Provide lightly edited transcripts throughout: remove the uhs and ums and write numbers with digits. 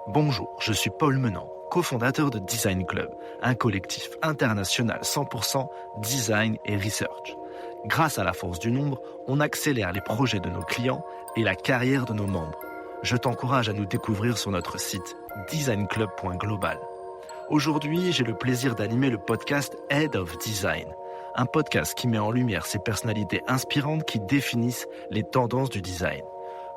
Bonjour, je suis Paul Menant, cofondateur de Design Club, un collectif international 100% design et research. Grâce à la force du nombre, on accélère les projets de nos clients et la carrière de nos membres. Je t'encourage à nous découvrir sur notre site designclub.global. Aujourd'hui, j'ai le plaisir d'animer le podcast Head of Design, un podcast qui met en lumière ces personnalités inspirantes qui définissent les tendances du design.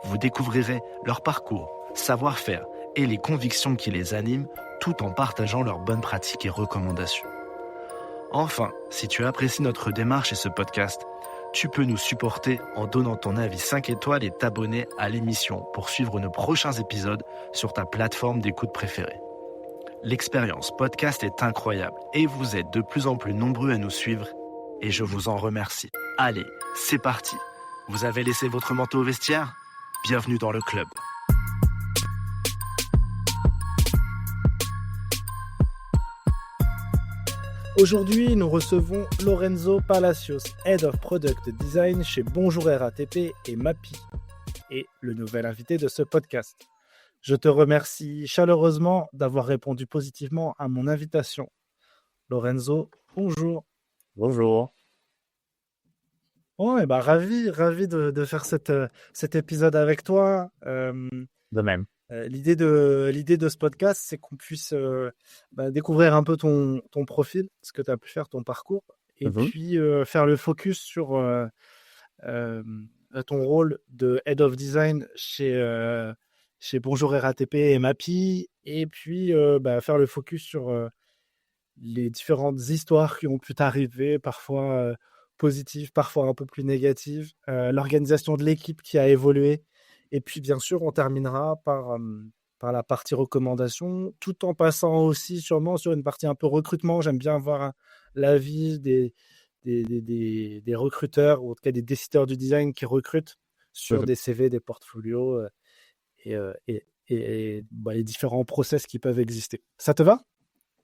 Vous découvrirez leur parcours, savoir-faire et les convictions qui les animent, tout en partageant leurs bonnes pratiques et recommandations. Enfin, si tu apprécies notre démarche et ce podcast, tu peux nous supporter en donnant ton avis 5 étoiles et t'abonner à l'émission pour suivre nos prochains épisodes sur ta plateforme d'écoute préférée. L'expérience podcast est incroyable et vous êtes de plus en plus nombreux à nous suivre et je vous en remercie. Allez, c'est parti. Vous avez laissé votre manteau au vestiaire ? Bienvenue dans le club. Aujourd'hui, nous recevons Lorenzo Palacios, Head of Product Design chez Bonjour RATP et Mappy, et le nouvel invité de ce podcast. Je te remercie chaleureusement d'avoir répondu positivement à mon invitation. Lorenzo, bonjour. Bonjour. Oh, ravi de faire cet épisode avec toi. De même. L'idée de ce podcast, c'est qu'on puisse découvrir un peu ton profil, ce que tu as pu faire, ton parcours, et puis faire le focus sur ton rôle de Head of Design chez Bonjour RATP et Mappy, et puis faire le focus sur les différentes histoires qui ont pu t'arriver, parfois positives, parfois un peu plus négatives, l'organisation de l'équipe qui a évolué. Et puis, bien sûr, on terminera par la partie recommandation, tout en passant aussi sûrement sur une partie un peu recrutement. J'aime bien avoir l'avis des recruteurs, ou en tout cas des décideurs du design qui recrutent sur des CV, des portfolios et les différents process qui peuvent exister. Ça te va ?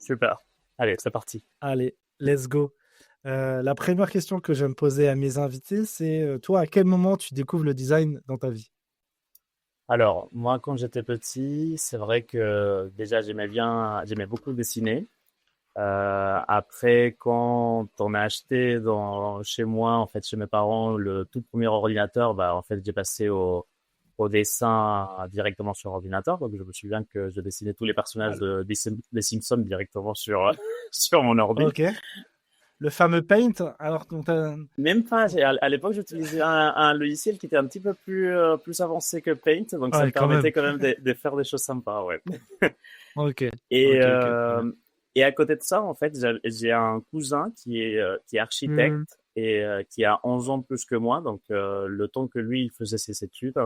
Super. Allez, c'est parti. Allez, let's go. La première question que je vais me poser à mes invités, c'est toi, à quel moment tu découvres le design dans ta vie ? Alors, moi, quand j'étais petit, c'est vrai que déjà, j'aimais beaucoup dessiner. Après, quand on a acheté chez moi, en fait, chez mes parents, le tout premier ordinateur, en fait, j'ai passé au dessin directement sur ordinateur. Donc, je me souviens que je dessinais tous les personnages des Simpsons directement sur mon ordi. Ok. Le fameux Paint, alors même pas. À l'époque, j'utilisais un logiciel qui était un petit peu plus avancé que Paint, donc ça me permettait quand même de faire des choses sympas, ouais. Ok. Et à côté de ça, en fait, j'ai un cousin qui est architecte et qui a 11 ans plus que moi, donc le temps que lui il faisait ses études,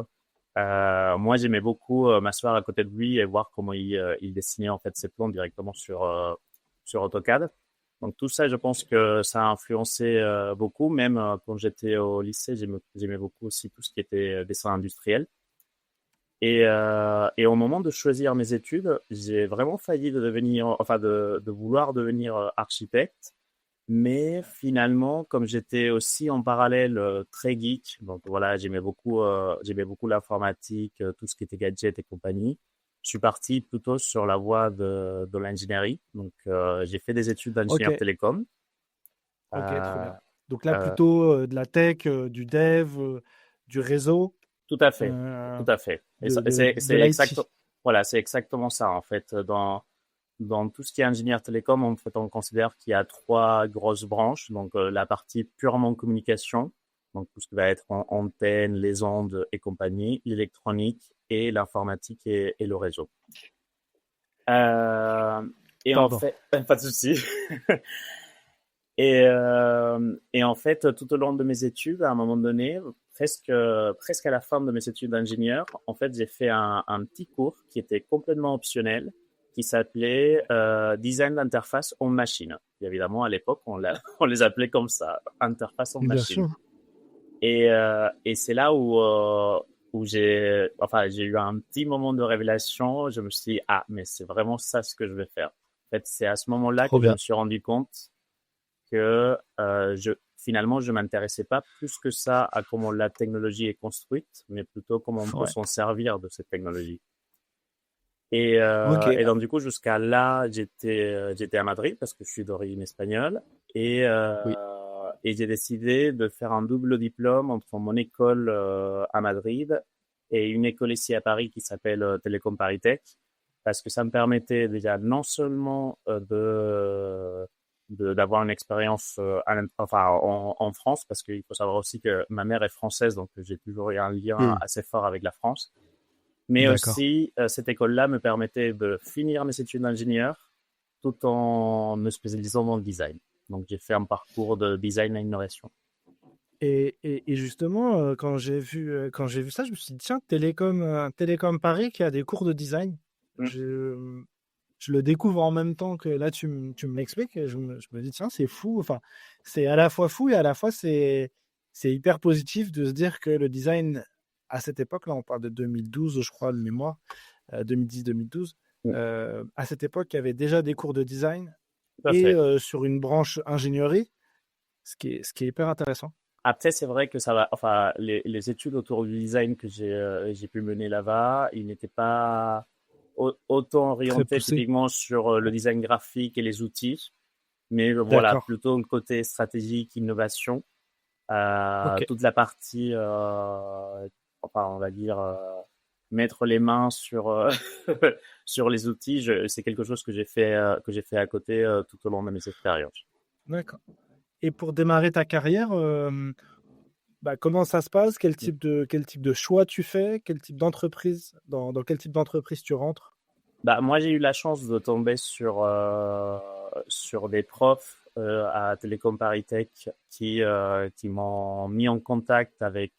moi j'aimais beaucoup m'asseoir à côté de lui et voir comment il dessinait en fait ses plans directement sur AutoCAD. Donc tout ça, je pense que ça a influencé beaucoup. Même quand j'étais au lycée, j'aimais beaucoup aussi tout ce qui était dessin industriel. Et au moment de choisir mes études, j'ai vraiment failli de vouloir devenir architecte. Mais finalement, comme j'étais aussi en parallèle très geek, donc voilà, j'aimais beaucoup l'informatique, tout ce qui était gadget et compagnie. Je suis parti plutôt sur la voie de l'ingénierie. Donc, j'ai fait des études d'ingénieur télécom. Ok, très bien. Donc là, plutôt de la tech, du dev, du réseau. Tout à fait, tout à fait. Et c'est exactement ça, en fait. Dans tout ce qui est ingénieur télécom, en fait, on considère qu'il y a 3 grosses branches. Donc, la partie purement communication, donc tout ce qui va être antenne, les ondes et compagnie, l'électronique et l'informatique et le réseau. En fait, pas de souci. Et en fait, tout au long de mes études, à un moment donné, presque à la fin de mes études d'ingénieur, en fait, j'ai fait un petit cours qui était complètement optionnel, qui s'appelait Design d'interface en machine. Et évidemment, à l'époque, on les appelait comme ça, interface en machine. Bien sûr. Et c'est là où j'ai eu un petit moment de révélation. Je me suis dit, mais c'est vraiment ça ce que je vais faire. En fait, c'est à ce moment-là que je me suis rendu compte que finalement, je m'intéressais pas plus que ça à comment la technologie est construite, mais plutôt comment on peut s'en servir de cette technologie. Ok. Et donc, du coup, jusqu'à là, j'étais à Madrid parce que je suis d'origine espagnole. Oui. Et j'ai décidé de faire un double diplôme entre mon école à Madrid et une école ici à Paris qui s'appelle Télécom Paris Tech, parce que ça me permettait déjà non seulement d'avoir une expérience en France, parce qu'il faut savoir aussi que ma mère est française, donc j'ai toujours eu un lien Hmm. assez fort avec la France. Mais D'accord. aussi, cette école-là me permettait de finir mes études d'ingénieur tout en me spécialisant dans le design. Donc, j'ai fait un parcours de design et innovation. Et justement, quand j'ai vu ça, je me suis dit, tiens, Télécom Paris qui a des cours de design. Mm. Je le découvre en même temps que là, tu me l'expliques. Et je me dis, tiens, c'est fou. Enfin, c'est à la fois fou et à la fois, c'est hyper positif de se dire que le design, à cette époque-là, on parle de 2012, je crois, de mémoire, 2010-2012, Mm. à cette époque, il y avait déjà des cours de design Tout à et fait. sur une branche ingénierie, ce qui est hyper intéressant. Après, c'est vrai que ça va, enfin, les études autour du design que j'ai pu mener là-bas, ils n'étaient pas autant Très orientés poussé. typiquement sur le design graphique et les outils, mais voilà, D'accord. plutôt le côté stratégique, innovation, Ok. toute la partie, enfin, on va dire, mettre les mains sur, sur les outils, c'est quelque chose que j'ai fait à côté tout au long de mes expériences. D'accord. Et pour démarrer ta carrière, bah, comment ça se passe? Quel type de choix tu fais? Quel type d'entreprise? Dans quel type d'entreprise tu rentres? Bah, moi, j'ai eu la chance de tomber sur des profs à Télécom Paris Tech qui m'ont mis en contact avec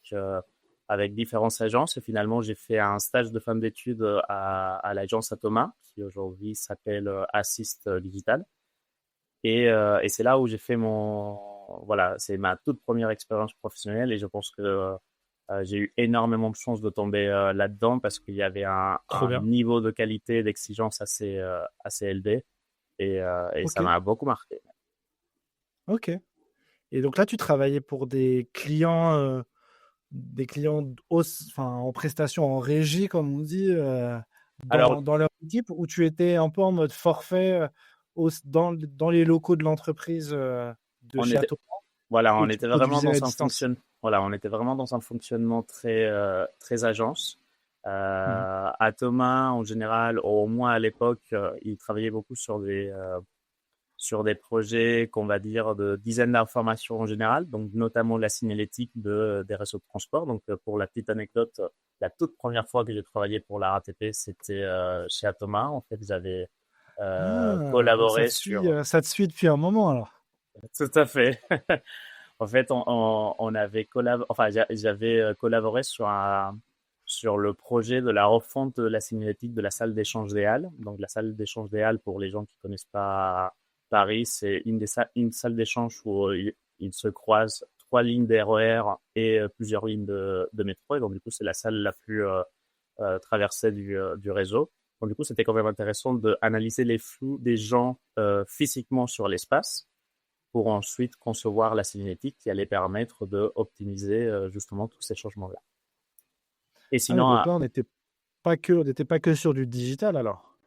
différentes agences. Et finalement, j'ai fait un stage de fin d'études à l'agence Atoma, qui aujourd'hui s'appelle Assist Digital. Et c'est là où j'ai fait voilà, c'est ma toute première expérience professionnelle et je pense que j'ai eu énormément de chance de tomber là-dedans parce qu'il y avait Trop un bien. niveau de qualité, d'exigence assez élevé et Ok, ça m'a beaucoup marqué. ok. Et donc là, tu travaillais pour des clients enfin, en prestation, en régie, comme on dit, Alors, dans leur équipe, où tu étais un peu en mode forfait dans les locaux de l'entreprise de on chez était, Atos, voilà, où tu produisais à distance. on était vraiment dans un fonctionnement très agence. Mhm. À Thomas, en général, au moins à l'époque, il travaillait beaucoup sur des projets qu'on va dire de dizaines d'informations en général, donc notamment la signalétique des réseaux de transport. Donc pour la petite anecdote, la toute première fois que j'ai travaillé pour la RATP, c'était chez Atoma. En fait, j'avais Ah, donc collaboré sur... ça te suit depuis un moment alors. Tout à fait. En fait, on avait enfin, j'avais collaboré sur le projet de la refonte de la signalétique de la salle d'échange des Halles. Donc, la salle d'échange des Halles, pour les gens qui connaissent pas Paris, c'est une salle d'échange où il se croisent trois lignes d'RER et plusieurs lignes de métro. Et donc, du coup, c'est la salle la plus traversée du réseau. Donc, du coup, c'était quand même intéressant d'analyser les flux des gens physiquement sur l'espace pour ensuite concevoir la cinétique qui allait permettre de optimiser justement tous ces changements-là. Et Ah ouais, sinon, donc là, on n'était pas que sur du digital alors.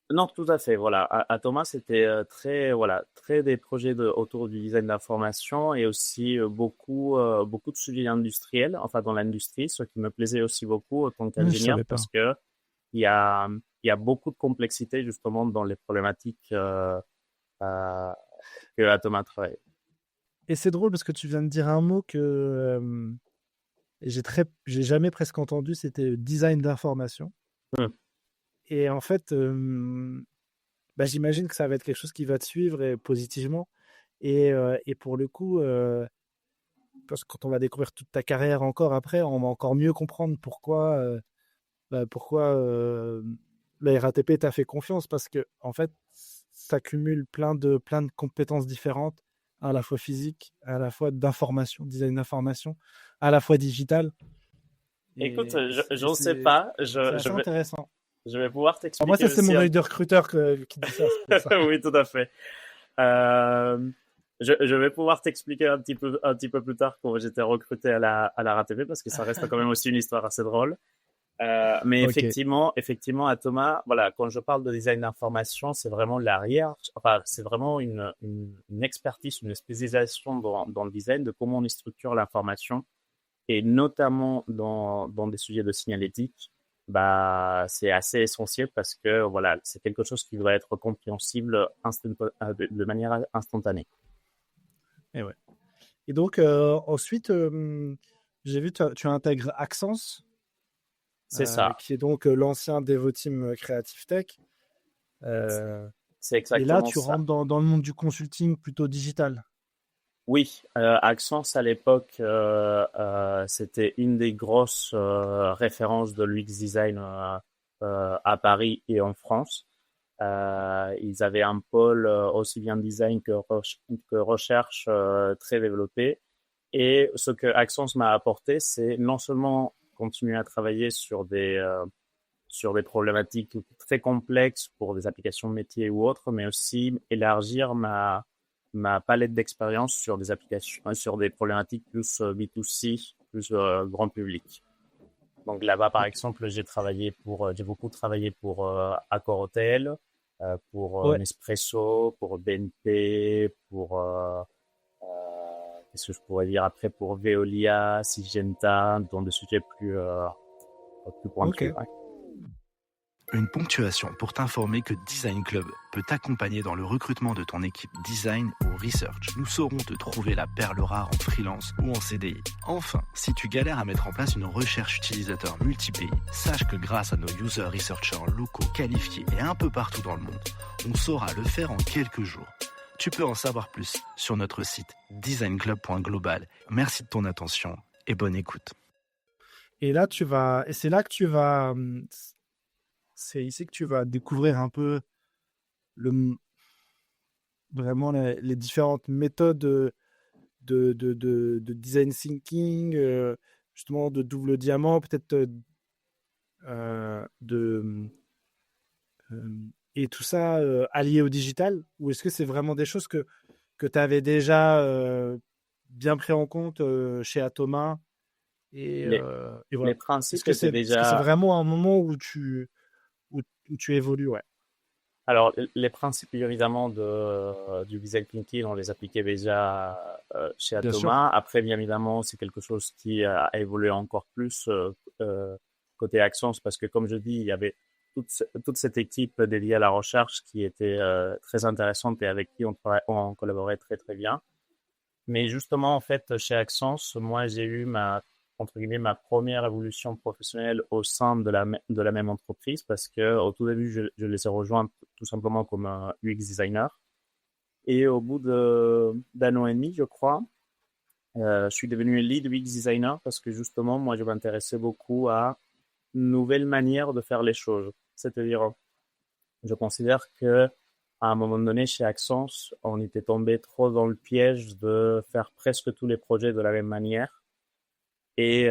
non, tout à fait. Voilà, à Thomas, c'était très, voilà, très des projets autour du design d'information et aussi beaucoup de sujets industriels, enfin dans l'industrie, ce qui me plaisait aussi beaucoup en tant Ah, je qu'ingénieur savais pas. parce que il y a, il y a beaucoup de complexité justement dans les problématiques euh, que Atoma travaille. Et c'est drôle parce que tu viens de dire un mot que j'ai jamais presque entendu, c'était design d'information. Hmm. Et en fait, bah, j'imagine que ça va être quelque chose qui va te suivre et positivement. Et pour le coup, parce que quand on va découvrir toute ta carrière encore après, on va encore mieux comprendre pourquoi la RATP t'a fait confiance. Parce que en fait, ça cumule plein de compétences différentes, à la fois physiques, à la fois d'information, design d'information, à la fois digital. Écoute, Et je ne sais pas, c'est assez intéressant. je vais pouvoir Alors moi, t'expliquer ça, c'est aussi mon œil de recruteur qui dit ça, c'est pour ça. Oui, tout à fait. Euh, je vais pouvoir t'expliquer un petit peu plus tard comment j'étais recruté à la RATP parce que ça reste quand même aussi une histoire assez drôle. Mais Ok. effectivement, à Thomas, voilà, quand je parle de design d'information, c'est vraiment l'arrière, enfin, c'est vraiment une expertise, une spécialisation dans le design de comment on structure l'information et notamment dans des sujets de signalétique. Bah, c'est assez essentiel parce que voilà, c'est quelque chose qui doit être compréhensible de manière instantanée. Et ouais. Et donc, ensuite, j'ai vu tu intègres Accence, C'est ça, qui est donc l'ancien Devoteam Creative Tech. Euh, c'est et là, exactement tu ça. rentres dans le monde du consulting plutôt digital. Oui, Accence à l'époque, c'était une des grosses références de l'UX design à Paris et en France. Ils avaient un pôle aussi bien design que recherche très développé. Et ce que Accence m'a apporté, c'est non seulement continuer à travailler sur des problématiques très complexes pour des applications métiers ou autres, mais aussi élargir ma palette d'expérience sur des applications, sur des problématiques plus B2C, plus grand public. Donc là-bas, par Ok. exemple, j'ai beaucoup travaillé pour Accor Hotel, pour Ouais. Nespresso, pour BNP, qu'est-ce que je pourrais dire après, pour Veolia, Syngenta, dans des sujets plus pointus. Ok. Ouais. Une ponctuation pour t'informer que Design Club peut t'accompagner dans le recrutement de ton équipe design ou research. Nous saurons te trouver la perle rare en freelance ou en CDI. Enfin, si tu galères à mettre en place une recherche utilisateur multi-pays, sache que grâce à nos user researchers locaux qualifiés et un peu partout dans le monde, on saura le faire en quelques jours. Tu peux en savoir plus sur notre site designclub.global. Merci de ton attention et bonne écoute. Et c'est là que c'est ici que tu vas découvrir un peu le, vraiment les différentes méthodes de design thinking, justement de double diamant, peut-être et tout ça allié au digital, ou est-ce que c'est vraiment des choses que tu avais déjà bien pris en compte chez Atoma Les, et les voilà. principes étaient Est-ce que c'est déjà. vraiment un moment où tu évolues, ouais. Alors, les principes évidemment du design thinking, on les appliquait déjà chez Bien sûr. Atoma. Après, bien évidemment, c'est quelque chose qui a évolué encore plus côté Accence parce que, comme je dis, il y avait toute cette équipe dédiée à la recherche qui était très intéressante et avec qui on collaborait très très bien. Mais justement, en fait, chez Accence, moi, j'ai eu entre guillemets, ma première évolution professionnelle au sein de la même entreprise parce que au tout début, je les ai rejoints tout simplement comme un UX designer. Et au bout d'un an et demi, je crois, je suis devenu lead UX designer parce que justement, moi, je m'intéressais beaucoup à une nouvelle manière de faire les choses. C'est-à-dire, je considère que à un moment donné, chez Accence, on était tombé trop dans le piège de faire presque tous les projets de la même manière. Et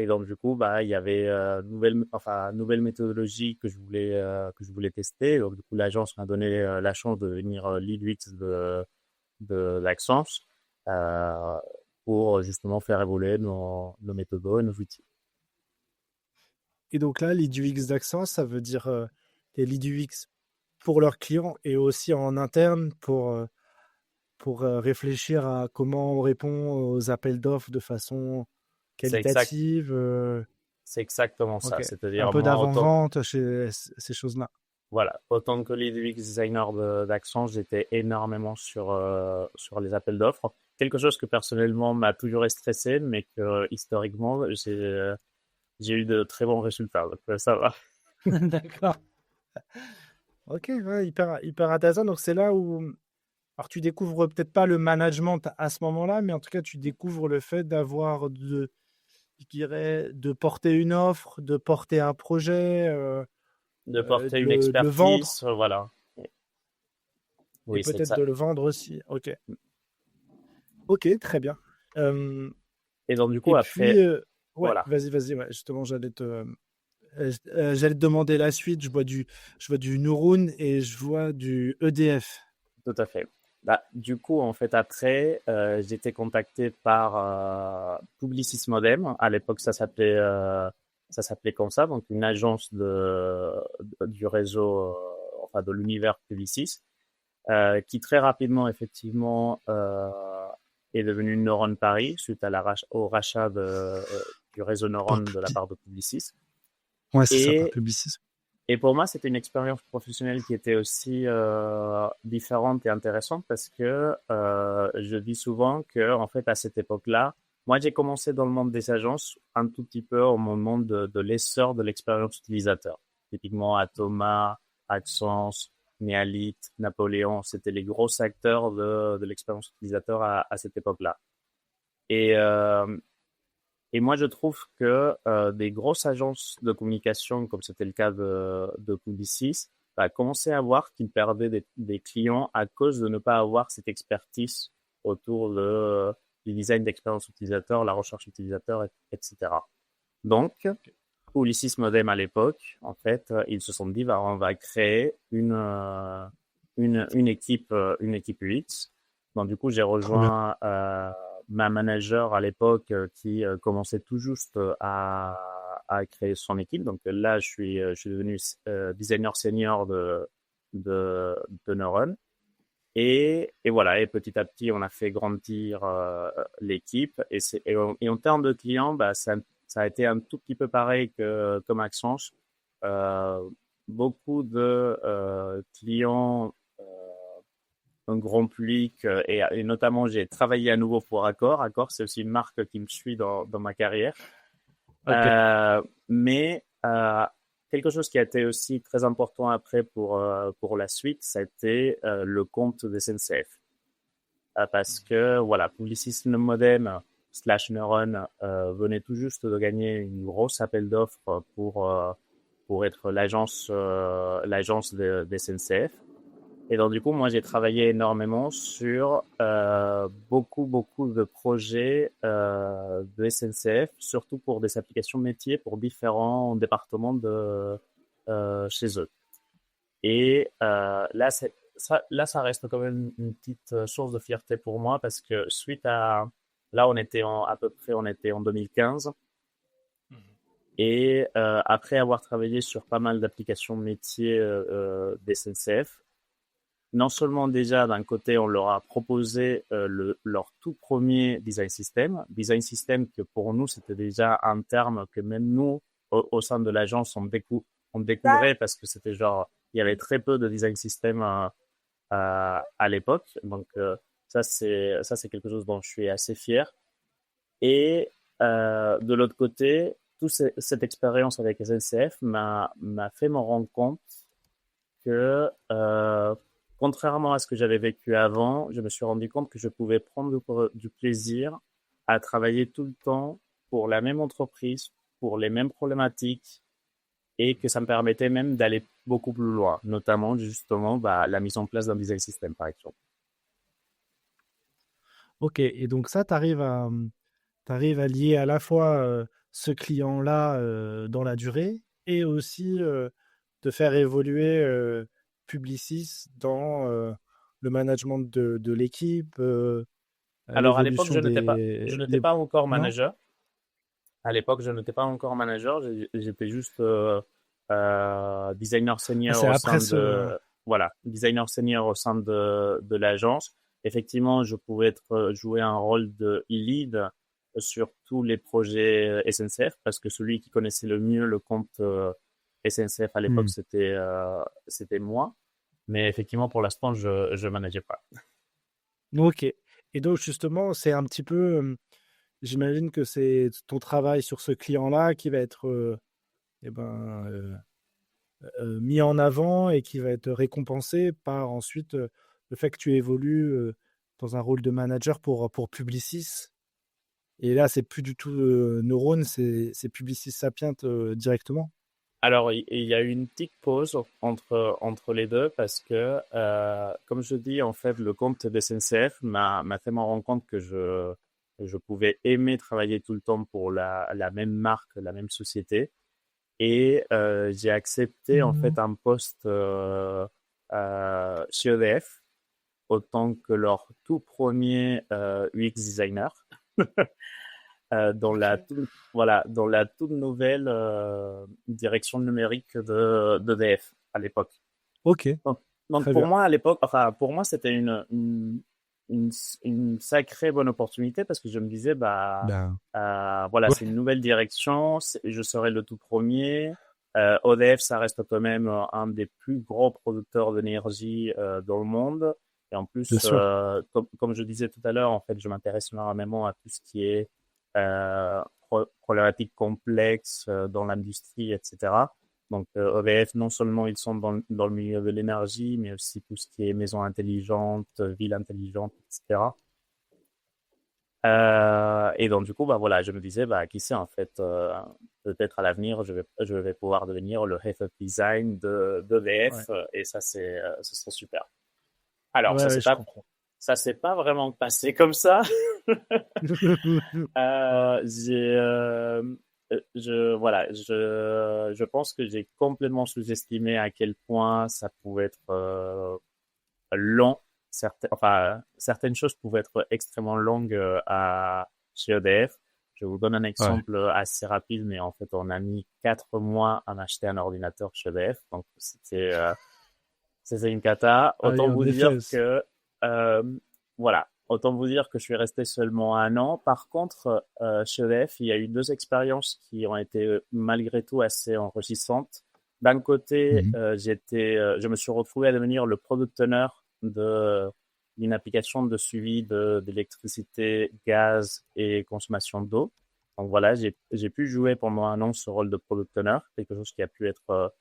donc du coup, bah, il y avait nouvelle méthodologie que je voulais tester. Donc du coup, l'agence m'a donné la chance de devenir lead UX de l'Accence euh, pour justement faire évoluer nos méthodos et nos outils. Et donc là, lead UX d'Accent, ça veut dire des lead UX pour leurs clients et aussi en interne pour réfléchir à comment on répond aux appels d'offres de façon C'est exact, qualitative. c'est exactement ça. Ok. Un C'est-à-dire peu moi, d'avant-vente chez ces choses-là. voilà, autant que lead UX designer d'Accence, j'étais énormément sur les appels d'offres. Quelque chose que personnellement m'a toujours stressé, mais que historiquement, j'ai eu de très bons résultats. Donc ça va. D'accord. Ok, ouais, hyper intéressant. Donc c'est là où, alors tu découvres peut-être pas le management à ce moment-là, mais en tout cas tu découvres le fait je dirais, de porter une offre, de porter un projet, De porter une de le vendre expertise, voilà. et Oui, c'est peut-être ça. de le vendre aussi. Ok, ok, très bien. Euh, Et donc du coup, et puis, après, ouais, voilà, vas-y, ouais, justement, j'allais te demander la suite. Je vois du Neuroon et je vois du EDF. tout à fait. Bah, du coup, en fait, après, j'ai été contacté par Publicis Modem. À l'époque, ça s'appelait ça s'appelait comme ça, donc une agence du réseau, enfin de l'univers Publicis, qui très rapidement, effectivement, est devenue Neuron Paris suite au rachat du réseau Neuron Par de la Publi- part de Publicis. Ouais, c'est ça, par Et, Publicis. et pour moi, c'était une expérience professionnelle qui était aussi différente et intéressante parce que je dis souvent que, en fait, à cette époque-là, moi, j'ai commencé dans le monde des agences un tout petit peu au moment de l'essor de l'expérience utilisateur. Typiquement, Atoma, AdSense, Nealit, Napoléon, c'était les gros acteurs de l'expérience utilisateur à cette époque-là. Et, euh, et moi, je trouve que des grosses agences de communication, comme c'était le cas de Publicis, bah, commençaient à voir qu'ils perdaient des clients à cause de ne pas avoir cette expertise autour du design d'expérience utilisateur, la recherche utilisateur, etc. Donc, Publicis Modem à l'époque, en fait, ils se sont dit, bah, on va créer une équipe UX. Donc, du coup, j'ai Trop bien. rejoint ma manager à l'époque qui commençait tout juste à créer son équipe. Donc là, je suis devenu designer senior de Neuron. Et voilà, et petit à petit, on a fait grandir l'équipe. Et en termes de clients, bah, ça a été un tout petit peu pareil que comme Accenture. Euh, Beaucoup de clients, un grand public, et notamment, j'ai travaillé à nouveau pour Accor. Accor, c'est aussi une marque qui me suit dans ma carrière. Ok. Mais quelque chose qui a été aussi très important après pour la suite, ça a été le compte des SNCF. Parce que, voilà, Publicis Modem slash Neuron venait tout juste de gagner une grosse appel d'offres pour être l'agence des SNCF. Et donc, du coup, moi, j'ai travaillé énormément sur beaucoup de projets de SNCF, surtout pour des applications métiers pour différents départements chez eux. Et ça reste quand même une petite source de fierté pour moi parce que là, on était en 2015. Et après avoir travaillé sur pas mal d'applications métiers d'SNCF, non seulement déjà d'un côté on leur a proposé leur tout premier design system que pour nous c'était déjà un terme que même nous au sein de l'agence on découvrait parce que c'était genre il y avait très peu de design system à l'époque, donc ça c'est quelque chose dont je suis assez fier. Et de l'autre côté, cette expérience avec SNCF m'a fait me rendre compte que, contrairement à ce que j'avais vécu avant, je me suis rendu compte que je pouvais prendre du plaisir à travailler tout le temps pour la même entreprise, pour les mêmes problématiques, et que ça me permettait même d'aller beaucoup plus loin, notamment justement bah, la mise en place d'un design system, par exemple. Ok. Et donc ça, t'arrives à lier à la fois ce client-là dans la durée et aussi de faire évoluer Publicis dans le management de l'équipe, Alors à l'époque, l'évolution je n'étais des... pas encore Non? manager. À l'époque, je n'étais pas encore manager. J'étais juste designer Ah, senior c'est au sein après ce... de, voilà, designer senior au sein de l'agence. Effectivement, je pouvais jouer un rôle de lead sur tous les projets SNCF parce que celui qui connaissait le mieux le compte SNCF à l'époque, Hmm. c'était moi. Mais effectivement, pour l'instant, je manageais pas. Ok. Et donc justement, c'est un petit peu... j'imagine que c'est ton travail sur ce client-là qui va être eh ben, mis en avant et qui va être récompensé par ensuite le fait que tu évolues dans un rôle de manager pour Publicis. Et là, c'est plus du tout Neurone, c'est Publicis Sapient directement. Alors, il y a eu une petite pause entre les deux parce que, comme je dis, en fait, le compte de SNCF m'a fait me rendre compte que je pouvais aimer travailler tout le temps pour la même marque, la même société. Et j'ai accepté, en fait, un poste chez EDF, autant que leur tout premier UX designer. dans Ok. dans la toute nouvelle direction numérique de d'EDF à l'époque. Ok. Donc, donc Très pour bien. moi à l'époque, enfin pour moi c'était une, une sacrée bonne opportunité parce que je me disais bah Ben, voilà, ouais, c'est une nouvelle direction, je serai le tout premier. EDF, ça reste quand même un des plus gros producteurs d'énergie dans le monde. Et en bien plus, sûr. comme je disais tout à l'heure, en fait, je m'intéresse énormément à tout ce qui est problématiques complexes dans l'industrie, etc. Donc, EDF, non seulement ils sont dans le milieu de l'énergie, mais aussi tout ce qui est maison intelligente, ville intelligente, etc. Et donc, du coup, bah voilà, je me disais, bah, qui sait, en fait, peut-être à l'avenir, je vais pouvoir devenir le Head of Design Ouais. d'EDF, et ça, ce serait super. Alors, Ouais, ouais, je comprends. ça s'est pas vraiment passé comme ça. J'ai, voilà, je pense que j'ai complètement sous-estimé à quel point ça pouvait être long. Certaines choses pouvaient être extrêmement longues chez EDF. Je vous donne un Ouais. exemple assez rapide, mais en fait, on a mis 4 mois à acheter un ordinateur chez EDF, donc c'était une cata. Ah oui, Autant en vous dire effet. que euh, voilà, autant vous dire que je suis resté seulement 1 an. Par contre, chez EDF, il y a eu 2 expériences qui ont été malgré tout assez enrichissantes. D'un côté, Mhm. je me suis retrouvé à devenir le product owner de d'une application de suivi d'électricité, gaz et consommation d'eau. Donc voilà, j'ai pu jouer pendant 1 an ce rôle de product owner, quelque chose qui a pu être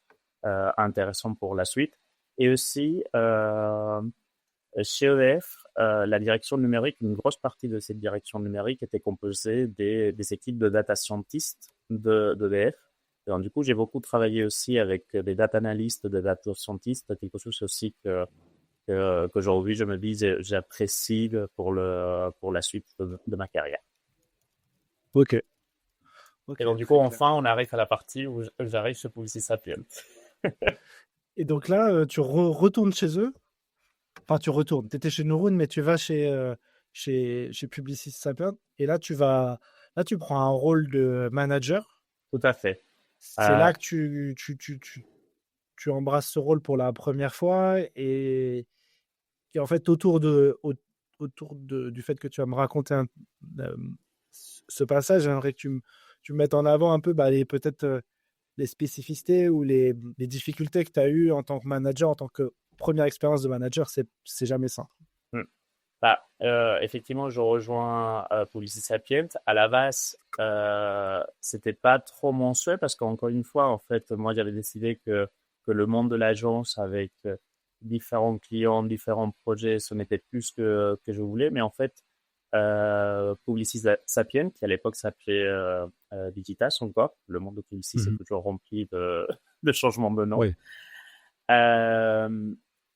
intéressant pour la suite. Et aussi, chez EDF, la direction numérique, une grosse partie de cette direction numérique était composée des équipes de data scientists d'EDF. Donc, du coup, j'ai beaucoup travaillé aussi avec des data analysts, des data scientists, quelque chose aussi qu'aujourd'hui, je me dis, j'apprécie pour la suite de ma carrière. Ok. Et Ok, donc, du coup, très clair. enfin, on arrive à la partie où j'arrive chez Publicis Sapient. Et donc là, tu retournes chez eux. Enfin, tu retournes. Tu étais chez Nouroun, mais tu vas chez Publicis Sapient. Et là, tu prends un rôle de manager. Tout à fait. C'est Euh, là que tu embrasses ce rôle pour la première fois. Et en fait, autour du fait que tu vas me raconter euh, ce passage, j'aimerais que tu me mettes en avant un peu bah, peut-être les spécificités ou les difficultés que tu as eues en tant que manager, en tant que première expérience de manager. C'est jamais simple. hmm. Bah, effectivement, je rejoins Publicis Sapient. À la base, c'était pas trop mon souhait parce qu'encore une fois, en fait, moi, j'avais décidé que le monde de l'agence avec différents clients, différents projets, ce n'était plus que je voulais. Mais en fait, Publicis Sapient, qui à l'époque s'appelait Digitas encore, le monde de Publicis est Mhm. toujours rempli de changements de nom. Oui. Euh,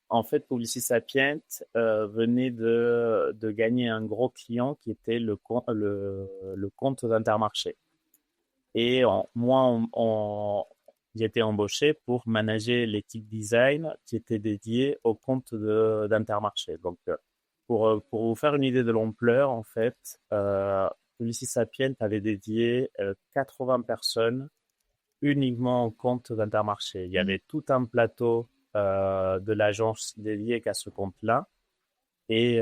En fait, Publicis Sapient venait de gagner un gros client qui était le compte d'Intermarché. Et j'ai été embauché pour manager l'équipe design qui était dédiée au compte d'Intermarché. Donc, pour vous faire une idée de l'ampleur, en fait, Publicis Sapient avait dédié 80 personnes uniquement au compte d'Intermarché. Il y avait tout un plateau de l'agence dédié qu'à ce compte-là. Et,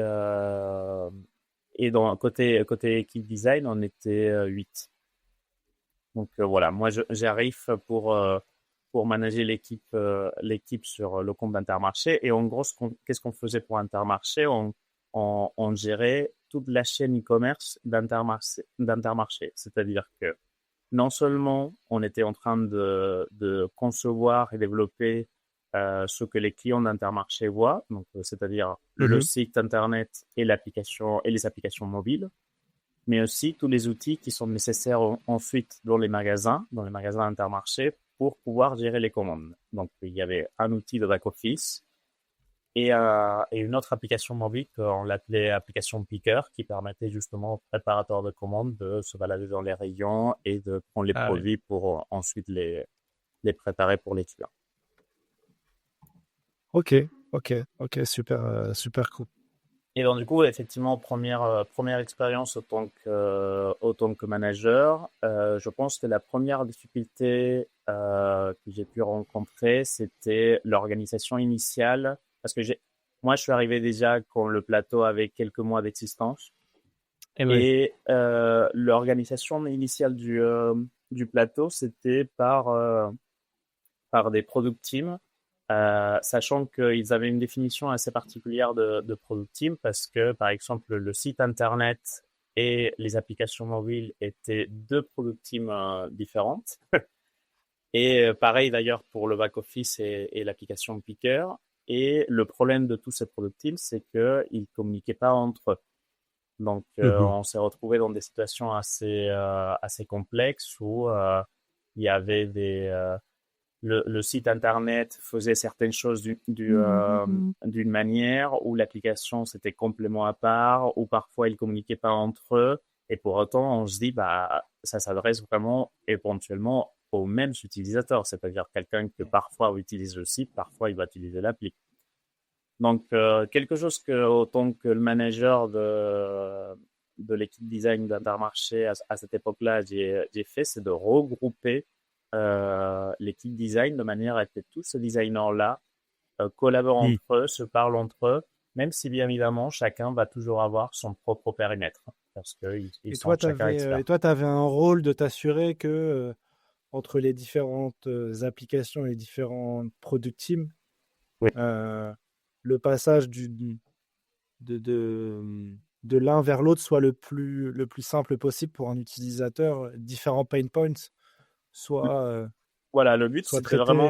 côté équipe design, on était 8. Donc voilà, moi j'arrive pour manager l'équipe sur le compte d'Intermarché. Et en gros, qu'est-ce qu'on faisait pour Intermarché? On gérait toute la chaîne e-commerce d'Intermarché. C'est-à-dire que non seulement on était en train de concevoir et développer ce que les clients d'Intermarché voient, donc c'est-à-dire le Mhm. site internet et l'application et les applications mobiles, mais aussi tous les outils qui sont nécessaires ensuite dans les magasins Intermarché pour pouvoir gérer les commandes. Donc il y avait un outil de back-office et une autre application mobile qu'on l'appelait application Picker qui permettait justement aux préparateurs de commandes de se balader dans les rayons et de prendre les Ah oui. produits pour ensuite les préparer pour les clients. Ok, ok, ok, super, super cool. Et donc, du coup, effectivement, première expérience autant que manager, je pense que la première difficulté que j'ai pu rencontrer, c'était l'organisation initiale. Parce que moi, je suis arrivé déjà quand le plateau avait quelques mois d'existence. Et oui. Et l'organisation initiale du plateau, c'était par des product teams, sachant qu'ils avaient une définition assez particulière de product team parce que, par exemple, le site internet et les applications mobiles étaient deux product teams différentes. Et pareil d'ailleurs pour le back-office et l'application Picker. Et le problème de tous ces product teams, c'est qu'ils ne communiquaient pas entre eux. Donc, Mhm. on s'est retrouvé dans des situations assez complexes où il y avait le site internet faisait certaines choses d'une manière, ou l'application c'était complètement à part, ou parfois ils communiquaient pas entre eux. Et pour autant, on se dit, bah, ça s'adresse vraiment éventuellement aux mêmes utilisateurs. C'est-à-dire quelqu'un que parfois utilise le site, parfois il va utiliser l'appli. Donc, quelque chose que, autant que le manager de l'équipe design d'Intermarché à cette époque-là, j'ai fait, c'est de regrouper l'équipe design de manière à ce que tous ces designers-là collaborent Mm. entre eux, se parlent entre eux, même si bien évidemment, chacun va toujours avoir son propre périmètre, parce qu'ils sont chacun experts. Et toi, tu avais un rôle de t'assurer que entre les différentes applications et les différents product teams, Oui. euh, le passage de, de l'un vers l'autre soit le plus simple possible pour un utilisateur, différents pain points soient, Voilà, le but, soient c'était traités.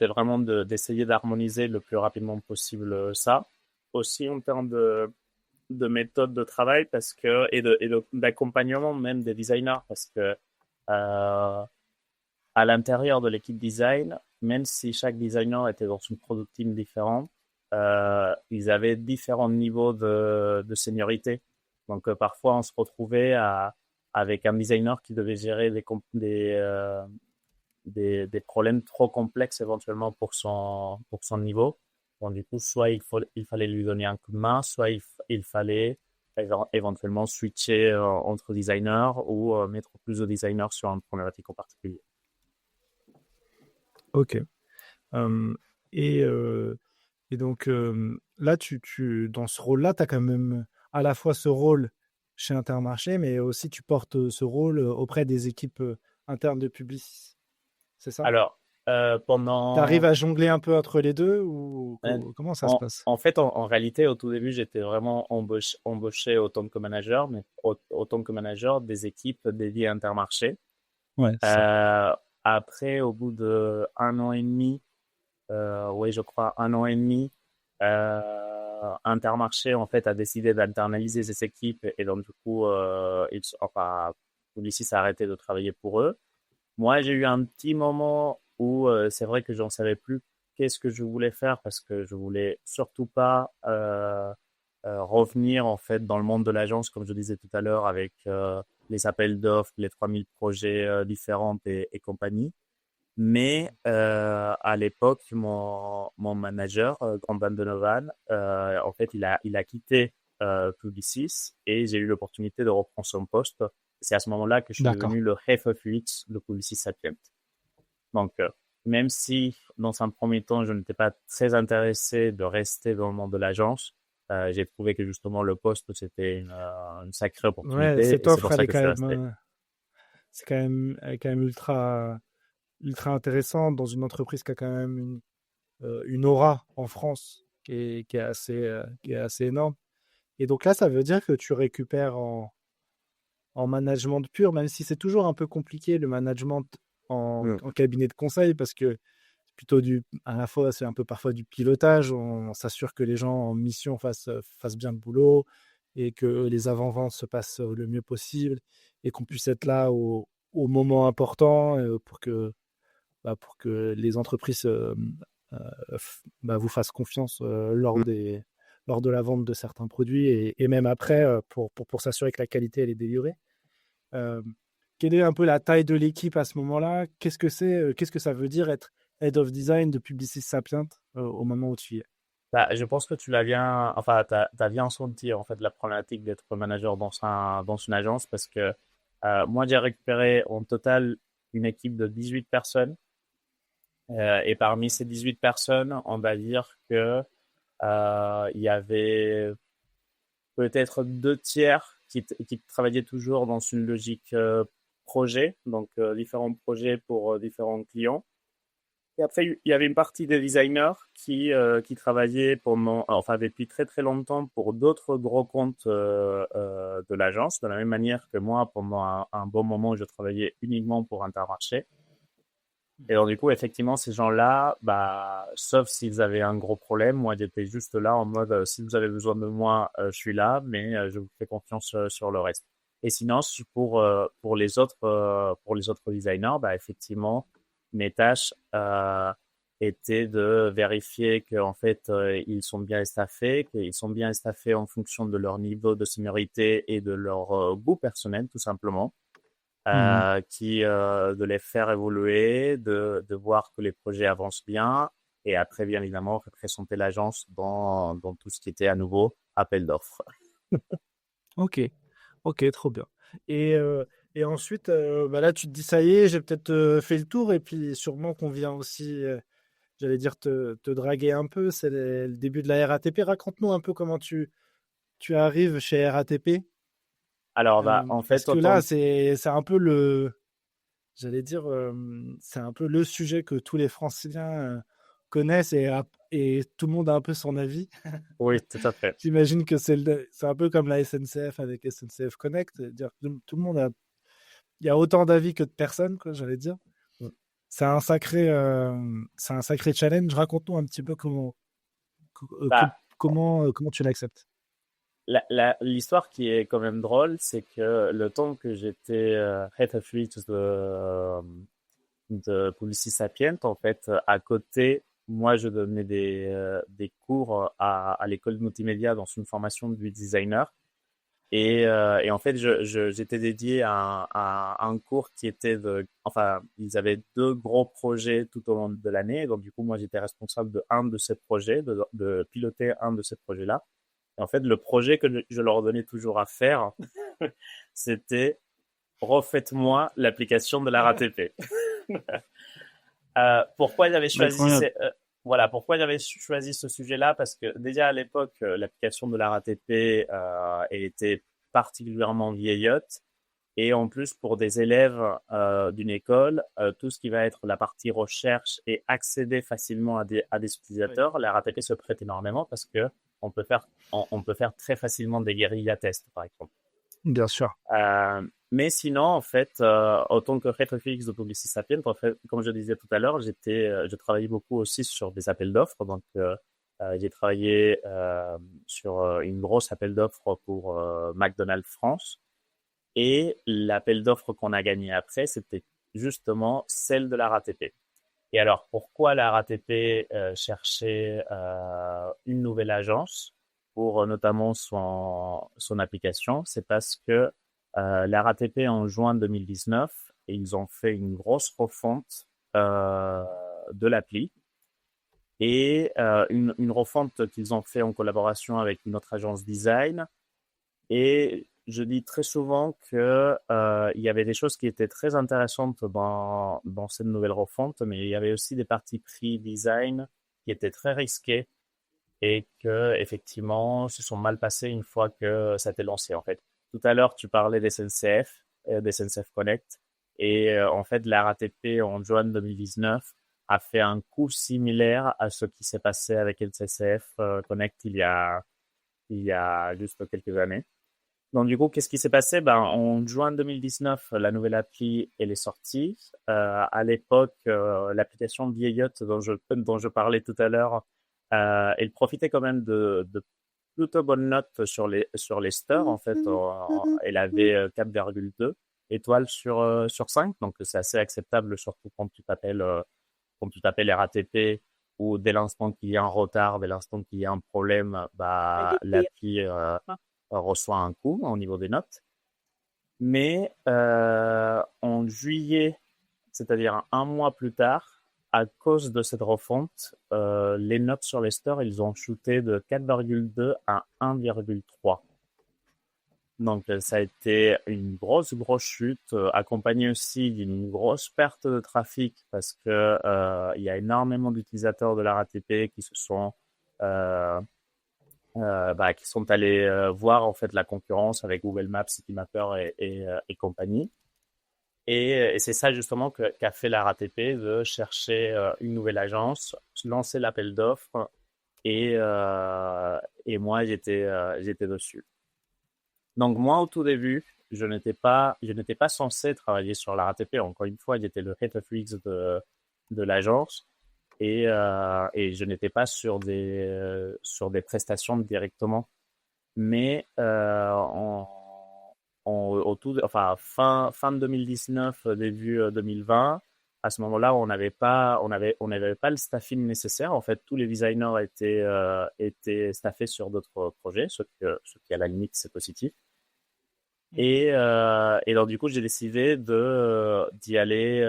vraiment d'essayer d'harmoniser le plus rapidement possible ça. Aussi en termes de méthode de travail parce que, d'accompagnement même des designers parce que, à l'intérieur de l'équipe design, même si chaque designer était dans une product team différente, ils avaient différents niveaux de seniorité. Donc, parfois, on se retrouvait avec un designer qui devait gérer des problèmes trop complexes éventuellement pour son niveau. Bon, du coup, soit il fallait lui donner un coup de main, soit il fallait éventuellement switcher entre designers ou mettre plus de designers sur une problématique en particulier. Ok. Euh, et, et donc là, dans ce rôle-là, tu as quand même à la fois ce rôle chez Intermarché, mais aussi tu portes ce rôle auprès des équipes internes de Publicis. C'est ça? Alors, Tu arrives pendant à jongler un peu entre les deux ou Euh, comment ça se passe? En fait, en réalité, au tout début, j'étais vraiment embauché autant que manager, mais autant que manager des équipes dédiées à Intermarché. Ouais, c'est ça. Euh, Après, au bout de un an et demi, oui, je crois un an et demi, Intermarché en fait a décidé d'internaliser ses équipes et donc du coup, enfin, Publicis a arrêté de travailler pour eux. Moi, j'ai eu un petit moment où c'est vrai que j'en savais plus qu'est-ce que je voulais faire parce que je voulais surtout pas revenir en fait dans le monde de l'agence, comme je disais tout à l'heure, avec les appels d'offres, les 3000 projets différents et compagnie. Mais à l'époque, mon manager, Grand Van Donovan, en fait, il a quitté Publicis et j'ai eu l'opportunité de reprendre son poste. C'est à ce moment-là que je suis D'accord. devenu le Head of UX de Publicis Sapient. Donc, même si dans un premier temps, je n'étais pas très intéressé de rester dans le monde de l'agence, j'ai trouvé que justement le poste, c'était une sacrée Ouais, opportunité cette et c'est offre, pour ça que je suis resté. elle est quand même ultra intéressante dans une entreprise qui a quand même une aura en France qui est assez énorme. Et donc là, ça veut dire que tu récupères en management pur, même si c'est toujours un peu compliqué le management Mm. en cabinet de conseil, parce que c'est plutôt à la fois, c'est un peu parfois du pilotage, on s'assure que les gens en mission fassent bien le boulot et que les avant-ventes se passent le mieux possible et qu'on puisse être là au moment important pour que les entreprises vous fassent confiance lors de la vente de certains produits et même après pour s'assurer que la qualité elle est délivrée. Euh, Quelle est un peu la taille de l'équipe à ce moment-là? Qu'est-ce que ça veut dire être Head of Design de Publicis Sapient au moment où tu y es? Bah, je pense que tu l'as bien, enfin, t'as bien senti en fait la problématique d'être manager dans une agence parce que moi j'ai récupéré en total une équipe de 18 personnes et parmi ces 18 personnes, on va dire que il y avait peut-être deux tiers qui travaillaient toujours dans une logique projet, donc différents projets pour différents clients. Et après, il y avait une partie des designers qui travaillaient enfin, depuis très très longtemps pour d'autres gros comptes de l'agence, de la même manière que moi, pendant un bon moment, je travaillais uniquement pour Intermarché. Et donc, du coup, effectivement, ces gens-là, bah, sauf s'ils avaient un gros problème, moi, j'étais juste là en mode, si vous avez besoin de moi, je suis là, mais je vous fais confiance sur le reste. Et sinon, pour les autres designers, bah, effectivement, mes tâches étaient de vérifier qu'en fait, ils sont bien staffés, qu'ils sont bien staffés en fonction de leur niveau de seniorité et de leur goût personnel, tout simplement Mhm. de les faire évoluer, de voir que les projets avancent bien et après, bien évidemment, représenter l'agence dans tout ce qui était à nouveau appel d'offres. Ok, ok, trop bien. Et, euh, et ensuite, bah là, tu te dis, ça y est, j'ai peut-être fait le tour, et puis sûrement qu'on vient aussi, j'allais dire, te draguer un peu. C'est le début de la RATP. Raconte-nous un peu comment tu arrives chez RATP. Alors, bah, en Parce fait, que là, autant, c'est un peu j'allais dire, c'est un peu le sujet que tous les Franciliens connaissent, et tout le monde a un peu son avis. oui, tout à fait. J'imagine que c'est un peu comme la SNCF avec SNCF Connect. C'est-à-dire que tout le monde a, il y a autant d'avis que de personnes, quoi, j'allais dire. C'est un sacré challenge. Raconte-nous un petit peu Bah, comment tu l'acceptes. l'histoire qui est quand même drôle, c'est que le temps que j'étais head of reach de Publicis Sapient, en fait, à côté, moi, je donnais des cours à l'école multimédia dans une formation de designer. Et en fait, j'étais dédié à un cours qui était enfin, ils avaient deux gros projets tout au long de l'année. Donc, du coup, moi, j'étais responsable de un de ces projets, de piloter un de ces projets-là. Et en fait, le projet que je leur donnais toujours à faire, c'était refaites-moi l'application de la RATP. Pourquoi j'avais choisi Incroyable. voilà, pourquoi j'avais choisi ce sujet-là? Parce que déjà à l'époque, l'application de la RATP, elle était particulièrement vieillotte. Et en plus, pour des élèves d'une école, tout ce qui va être la partie recherche et accéder facilement à des Oui, utilisateurs, la RATP se prête énormément parce que on peut faire très facilement des guérillas tests, par exemple. bien sûr. Mais sinon, en fait, en tant que head of UX de Publicis Sapient, en fait, comme je disais tout à l'heure, je travaillais beaucoup aussi sur des appels d'offres. Donc, j'ai travaillé sur une grosse appel d'offres pour McDonald's France. Et l'appel d'offres qu'on a gagné après, c'était justement celle de la RATP. Et alors, pourquoi la RATP cherchait une nouvelle agence pour notamment son application? C'est parce que la RATP en juin 2019, et ils ont fait une grosse refonte de l'appli et une refonte qu'ils ont fait en collaboration avec une autre agence design. Et je dis très souvent que il y avait des choses qui étaient très intéressantes dans cette nouvelle refonte, mais il y avait aussi des parties pris design qui étaient très risquées et que effectivement se sont mal passées une fois que ça a été lancé. En fait, tout à l'heure tu parlais des SNCF, des SNCF Connect, et en fait la RATP en juin 2019 a fait un coup similaire à ce qui s'est passé avec SNCF Connect il y a juste quelques années. Donc, du coup, qu'est-ce qui s'est passé? Ben, en juin 2019, la nouvelle appli, elle est sortie. À l'époque, l'application vieillotte dont je parlais tout à l'heure, elle profitait quand même de plutôt bonnes notes sur les stores. En fait, elle avait 4,2 étoiles sur 5. Donc, c'est assez acceptable, surtout quand tu t'appelles RATP ou dès l'instant qu'il y a un retard, dès l'instant qu'il y a un problème, bah, l'appli reçoit un coup au niveau des notes. Mais en juillet, c'est-à-dire un mois plus tard, à cause de cette refonte, les notes sur les stores, ils ont shooté de 4,2 à 1,3. Donc, ça a été une grosse chute, accompagnée aussi d'une grosse perte de trafic parce que il y a énormément d'utilisateurs de la RATP qui se sont qui sont allés voir en fait la concurrence avec Google Maps, Citymapper et compagnie. Et c'est ça justement qu'a fait la RATP, de chercher une nouvelle agence, lancer l'appel d'offres et moi j'étais dessus. Donc moi au tout début, je n'étais pas censé travailler sur la RATP. Encore une fois, j'étais le head of rigs de l'agence et je n'étais pas sur des prestations directement. Mais fin 2019, début 2020, à ce moment-là, on n'avait pas le staffing nécessaire. En fait, tous les designers étaient staffés sur d'autres projets, ce qui à la limite c'est positif. Et donc du coup, j'ai décidé d'y aller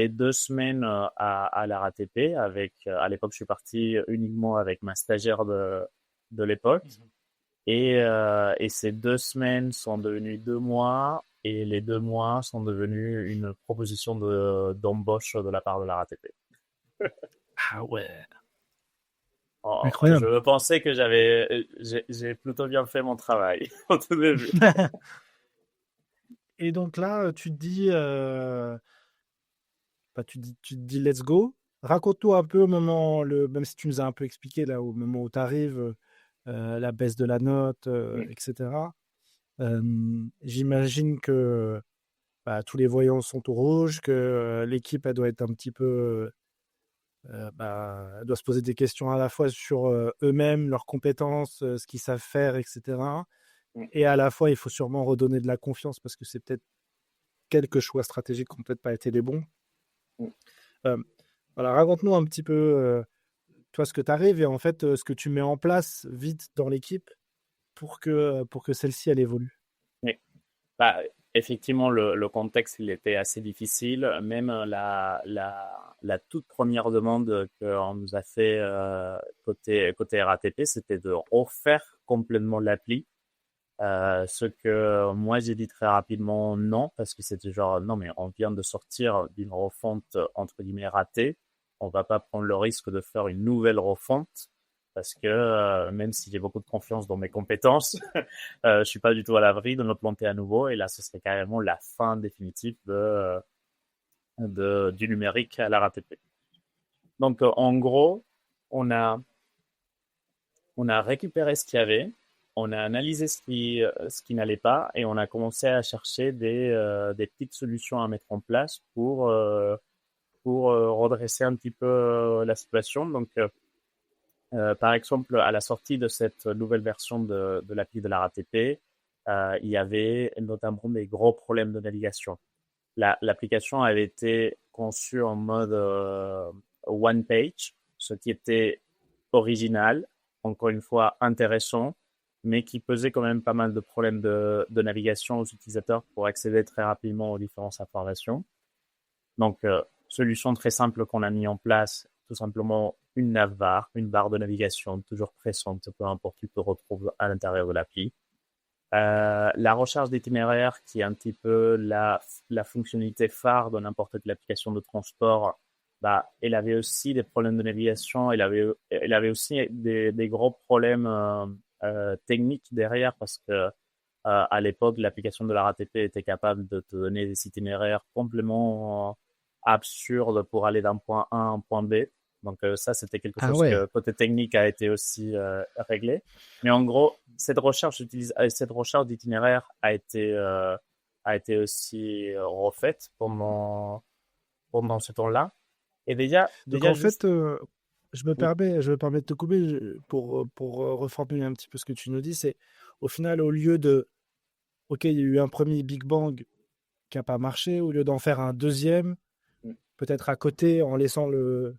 2 semaines à la RATP avec. À l'époque, je suis parti uniquement avec ma stagiaire de l'époque. Et ces 2 semaines sont devenues 2 mois, et les 2 mois sont devenus une proposition d'embauche de la part de la RATP. Ah ouais, Oh, incroyable. je pensais que j'ai plutôt bien fait mon travail au tout début. Et donc là, tu te dis, tu te dis let's go. Raconte-nous un peu au moment, même si tu nous as un peu expliqué là, au moment où tu arrives, la baisse de la note, etc. J'imagine que tous les voyants sont au rouge, que l'équipe elle doit être un petit peu, elle doit se poser des questions à la fois sur eux-mêmes, leurs compétences, ce qu'ils savent faire, etc. Et à la fois, il faut sûrement redonner de la confiance parce que c'est peut-être quelques choix stratégiques qui n'ont peut-être pas été les bons. Euh, voilà, raconte-nous un petit peu, toi, ce que tu arrives et en fait, ce que tu mets en place vite dans l'équipe pour que celle-ci, elle évolue. Oui. Bah, effectivement, le contexte, il était assez difficile. Même la toute première demande qu'on nous a fait côté RATP, c'était de refaire complètement l'appli. Ce que moi j'ai dit très rapidement non, parce que c'était genre non, mais on vient de sortir d'une refonte entre guillemets ratée, on va pas prendre le risque de faire une nouvelle refonte, parce que même si j'ai beaucoup de confiance dans mes compétences, je suis pas du tout à l'abri de me planter à nouveau, et là ce serait carrément la fin définitive du numérique à la RATP. Donc en gros, on a récupéré ce qu'il y avait, on a analysé ce qui n'allait pas, et on a commencé à chercher des petites solutions à mettre en place pour redresser un petit peu la situation. Donc, par exemple, à la sortie de cette nouvelle version de l'appli de la RATP, il y avait notamment des gros problèmes de navigation. L'application avait été conçue en mode one page, ce qui était original, encore une fois intéressant, mais qui posait quand même pas mal de problèmes de navigation aux utilisateurs pour accéder très rapidement aux différentes informations. Donc, solution très simple qu'on a mis en place, tout simplement une navbar, une barre de navigation toujours présente, peu importe tu te retrouves à l'intérieur de l'appli. La recherche d'itinéraire, qui est un petit peu la fonctionnalité phare de n'importe quelle application de transport, elle avait aussi des problèmes de navigation, elle avait aussi des gros problèmes techniques derrière, parce que à l'époque, l'application de la RATP était capable de te donner des itinéraires complètement absurdes pour aller d'un point A à un point B. Donc ça, c'était quelque chose que côté technique a été aussi réglé. Mais en gros, cette recherche d'itinéraire a été aussi refaite pendant ce temps-là. Et Donc en juste... fait, je me permets de te couper pour reformuler un petit peu ce que tu nous dis. C'est au final, au lieu de, ok, il y a eu un premier Big Bang qui n'a pas marché, au lieu d'en faire un deuxième, peut-être à côté, en laissant le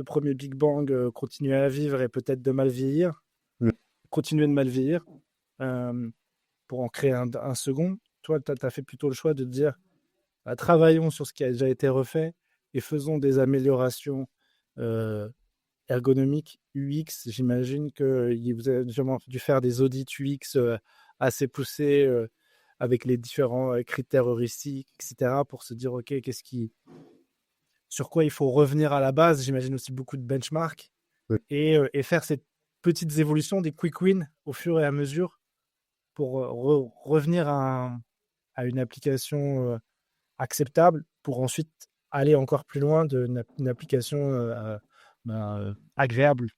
premier Big Bang continuer à vivre et peut-être de mal vieillir, continuer de mal vieillir, pour en créer un second. Toi, tu as fait plutôt le choix de te dire, travaillons sur ce qui a déjà été refait et faisons des améliorations ergonomiques UX. J'imagine que vous avez dû faire des audits UX assez poussés avec les différents critères heuristiques, etc., pour se dire, OK, sur quoi il faut revenir à la base. J'imagine aussi beaucoup de benchmarks et faire ces petites évolutions, des quick wins au fur et à mesure pour revenir à une application acceptable pour ensuite aller encore plus loin d'une application agréable.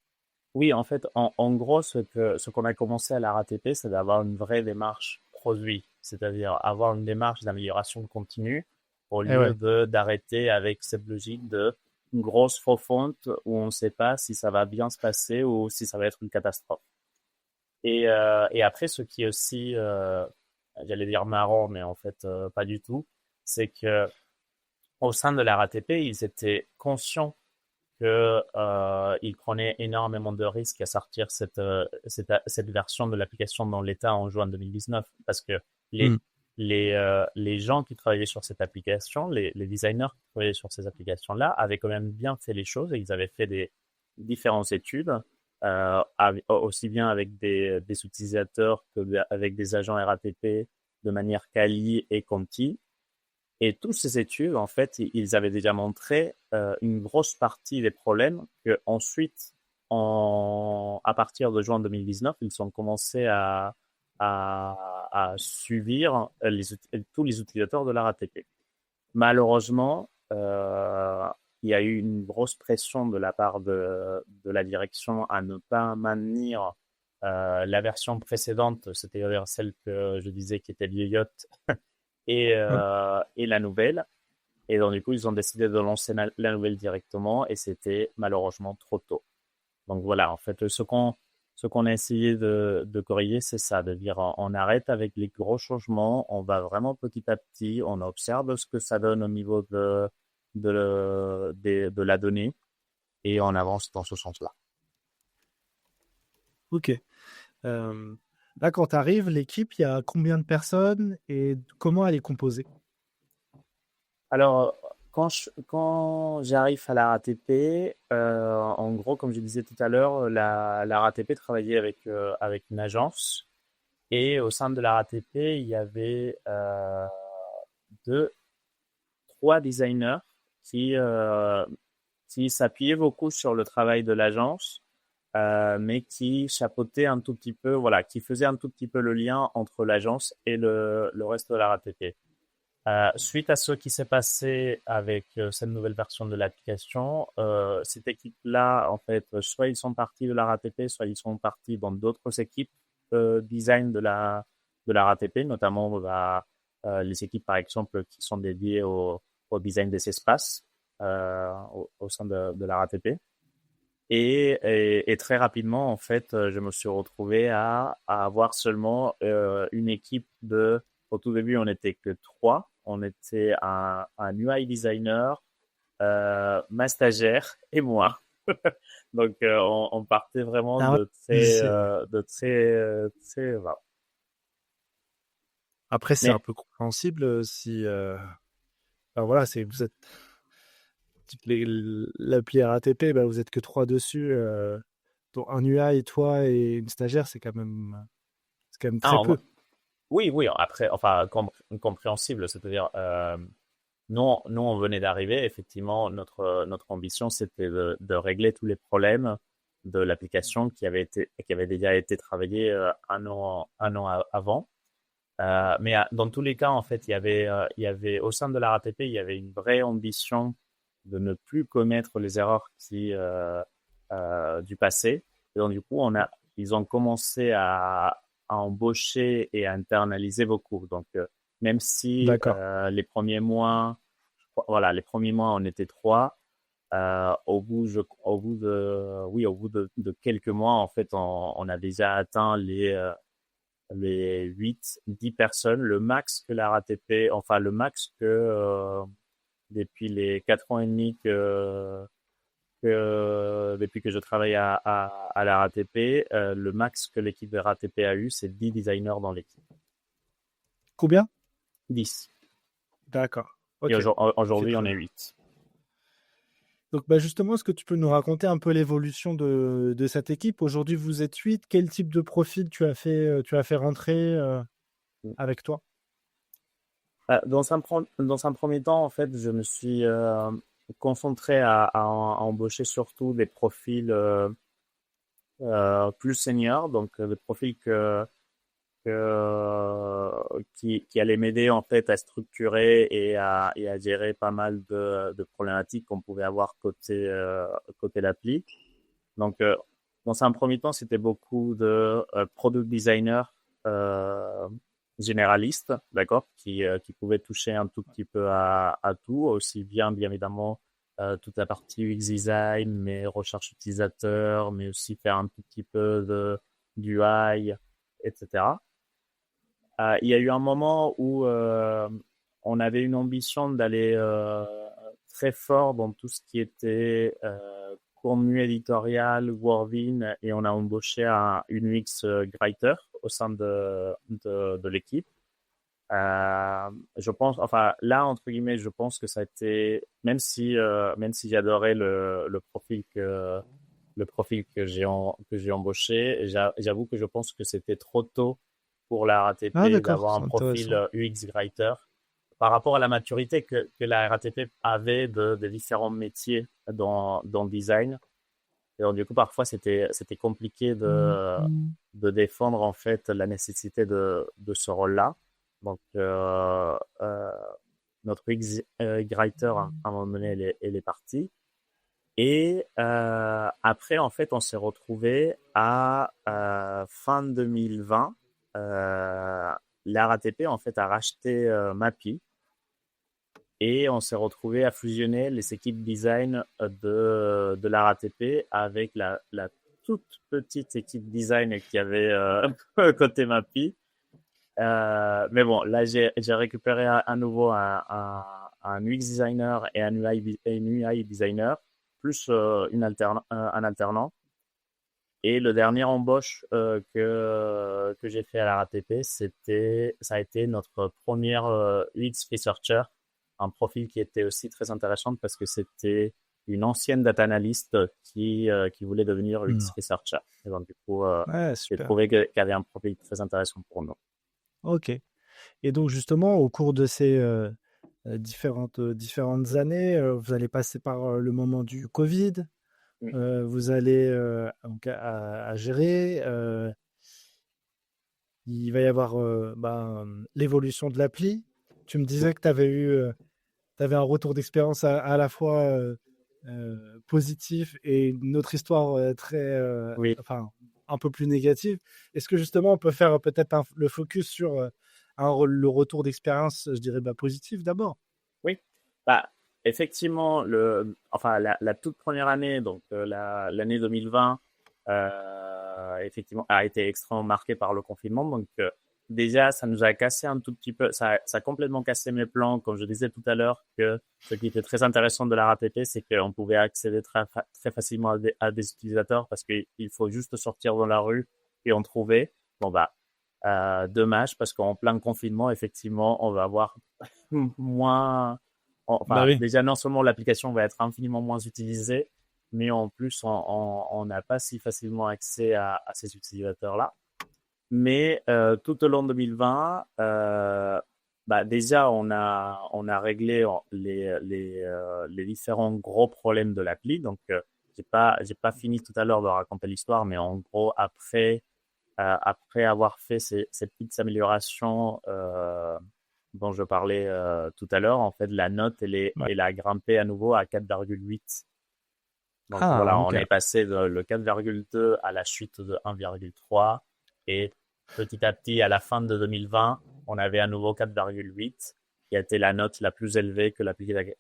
Oui, en fait, en gros, ce qu'on a commencé à la RATP, c'est d'avoir une vraie démarche produit, c'est-à-dire avoir une démarche d'amélioration continue au lieu d'arrêter avec cette logique de une grosse refonte où on ne sait pas si ça va bien se passer ou si ça va être une catastrophe. Et après, ce qui est aussi, j'allais dire marrant, mais en fait, pas du tout, c'est que au sein de la RATP, ils étaient conscients que il prenait énormément de risques à sortir cette version de l'application dans l'état en juin 2019 parce que les gens qui travaillaient sur cette application, les designers qui travaillaient sur ces applications-là avaient quand même bien fait les choses et ils avaient fait des différentes études, aussi bien avec des utilisateurs qu'avec des agents RATP de manière quali et conti. Et toutes ces études, en fait, ils avaient déjà montré une grosse partie des problèmes que ensuite, à partir de juin 2019, ils ont commencé à suivre tous les utilisateurs de la RATP. Malheureusement, il y a eu une grosse pression de la part de la direction à ne pas maintenir la version précédente, c'est-à-dire celle que je disais qui était vieillotte, et la nouvelle. Et donc, du coup, ils ont décidé de lancer la nouvelle directement et c'était malheureusement trop tôt. Donc voilà, en fait, ce qu'on a essayé de corriger, c'est ça, de dire on arrête avec les gros changements, on va vraiment petit à petit, on observe ce que ça donne au niveau de la donnée et on avance dans ce sens-là. Ok. Là, quand tu arrives, l'équipe, il y a combien de personnes et comment elle est composée? Alors, quand j'arrive à la RATP, en gros, comme je disais tout à l'heure, la RATP travaillait avec une agence et au sein de la RATP, il y avait trois designers qui s'appuyaient beaucoup sur le travail de l'agence, mais qui chapeautaient un tout petit peu, voilà, qui faisaient un tout petit peu le lien entre l'agence et le reste de la RATP. Suite à ce qui s'est passé avec cette nouvelle version de l'application, cette équipe-là, en fait, soit ils sont partis de la RATP, soit ils sont partis dans d'autres équipes design de la RATP, notamment les équipes, par exemple, qui sont dédiées au design des espaces au sein de la RATP. Et très rapidement, en fait, je me suis retrouvé à avoir seulement une équipe au tout début, on n'était que trois. On était un UI designer, ma stagiaire et moi. Donc, on partait vraiment de très, voilà. Après, c'est Mais un peu compréhensible si... voilà, vous êtes... L'appli RATP, vous êtes que trois dessus. Donc un UI et toi et une stagiaire, c'est quand même très peu. oui, après, enfin, compréhensible, c'est-à-dire, nous, on venait d'arriver. Effectivement, notre ambition, c'était de régler tous les problèmes de l'application qui avait déjà été travaillé un an avant. Mais dans tous les cas, en fait, il y avait au sein de la RATP, il y avait une vraie ambition de ne plus commettre les erreurs du passé. Et donc, du coup, ils ont commencé à embaucher et à internaliser beaucoup. Donc, même si les premiers mois, les premiers mois, on était trois. Au bout de quelques mois, en fait, on a déjà atteint les 8-10 personnes, le max que la RATP, enfin le max que depuis les 4 ans et demi depuis que je travaille à la RATP, le max que l'équipe de RATP a eu, c'est 10 designers dans l'équipe. Combien? 10. D'accord. Okay. Et aujourd'hui, on est 8. Donc, justement, est-ce que tu peux nous raconter un peu l'évolution de cette équipe? Aujourd'hui, vous êtes 8. Quel type de profil tu as fait rentrer avec toi? Dans un premier temps, en fait, je me suis concentré à embaucher surtout des profils plus seniors, donc des profils qui allaient m'aider en fait à structurer et à gérer pas mal de problématiques qu'on pouvait avoir côté l'appli. Donc, dans un premier temps, c'était beaucoup de product designers euh, généralistes, d'accord, qui pouvaient toucher un tout petit peu à tout, aussi bien évidemment toute la partie UX design, mais recherche utilisateur, mais aussi faire un tout petit peu d'UI, etc. Il y a eu un moment où on avait une ambition d'aller très fort dans tout ce qui était contenu éditorial, Wordin, et on a embauché une UX writer au sein de l'équipe. Je pense, enfin là entre guillemets, je pense que ça a été, même si j'adorais le profil que j'ai embauché, j'avoue que je pense que c'était trop tôt pour la Ah, RATP d'accord, d'avoir c'est un profil intéressant. UX writer par rapport à la maturité que la RATP avait de différents métiers dans le design. Et donc, du coup, parfois, c'était compliqué de défendre, en fait, la nécessité de ce rôle-là. Donc, notre UX writer, à un moment donné, elle est partie. Et après, en fait, on s'est retrouvé à fin 2020. La RATP, en fait, a racheté Mappy. Et on s'est retrouvé à fusionner les équipes design de la RATP avec la toute petite équipe design qu'il y avait côté Mappy. Mais bon, là, j'ai récupéré à nouveau un UX designer et un UI designer, plus un alternant. Et le dernier embauche que j'ai fait à la RATP, ça a été notre première UX researcher, un profil qui était aussi très intéressant parce que c'était une ancienne data analyst qui voulait devenir UX researcher. Et donc, du coup, Ouais, j'ai super. trouvé qu'il y avait un profil très intéressant pour nous. Ok. Et donc, justement, au cours de ces différentes années, vous allez passer par le moment du Covid. Mm. Vous allez donc à gérer. Il va y avoir l'évolution de l'appli. Tu me disais que tu avais un retour d'expérience à la fois positif et une autre histoire très, Oui. enfin, un peu plus négative. Est-ce que justement on peut faire peut-être le focus sur le retour d'expérience, je dirais positif d'abord? Oui, bah, effectivement, enfin, la toute première année, donc l'année 2020, effectivement, a été extrêmement marquée par le confinement. Donc, déjà, ça nous a cassé un tout petit peu, ça a complètement cassé mes plans. Comme je disais tout à l'heure, que ce qui était très intéressant de la RATP, c'est qu'on pouvait accéder très facilement à des utilisateurs parce qu'il faut juste sortir dans la rue et en trouver. Bon, bah, dommage parce qu'en plein confinement, effectivement, on va avoir moins, Bah enfin, oui. déjà, non seulement l'application va être infiniment moins utilisée, mais en plus, on n'a pas si facilement accès à ces utilisateurs-là. Mais tout au long de 2020, déjà, on a réglé les différents gros problèmes de l'appli. Donc, j'ai pas fini tout à l'heure de raconter l'histoire, mais en gros, après avoir fait ces petites améliorations dont je parlais tout à l'heure, en fait, la note, Ouais. elle a grimpé à nouveau à 4,8. Donc Ah, voilà, on ok. est passé de le 4,2 à la chute de 1,3. Et petit à petit, à la fin de 2020, on avait à nouveau 4,8, qui a été la note la plus élevée que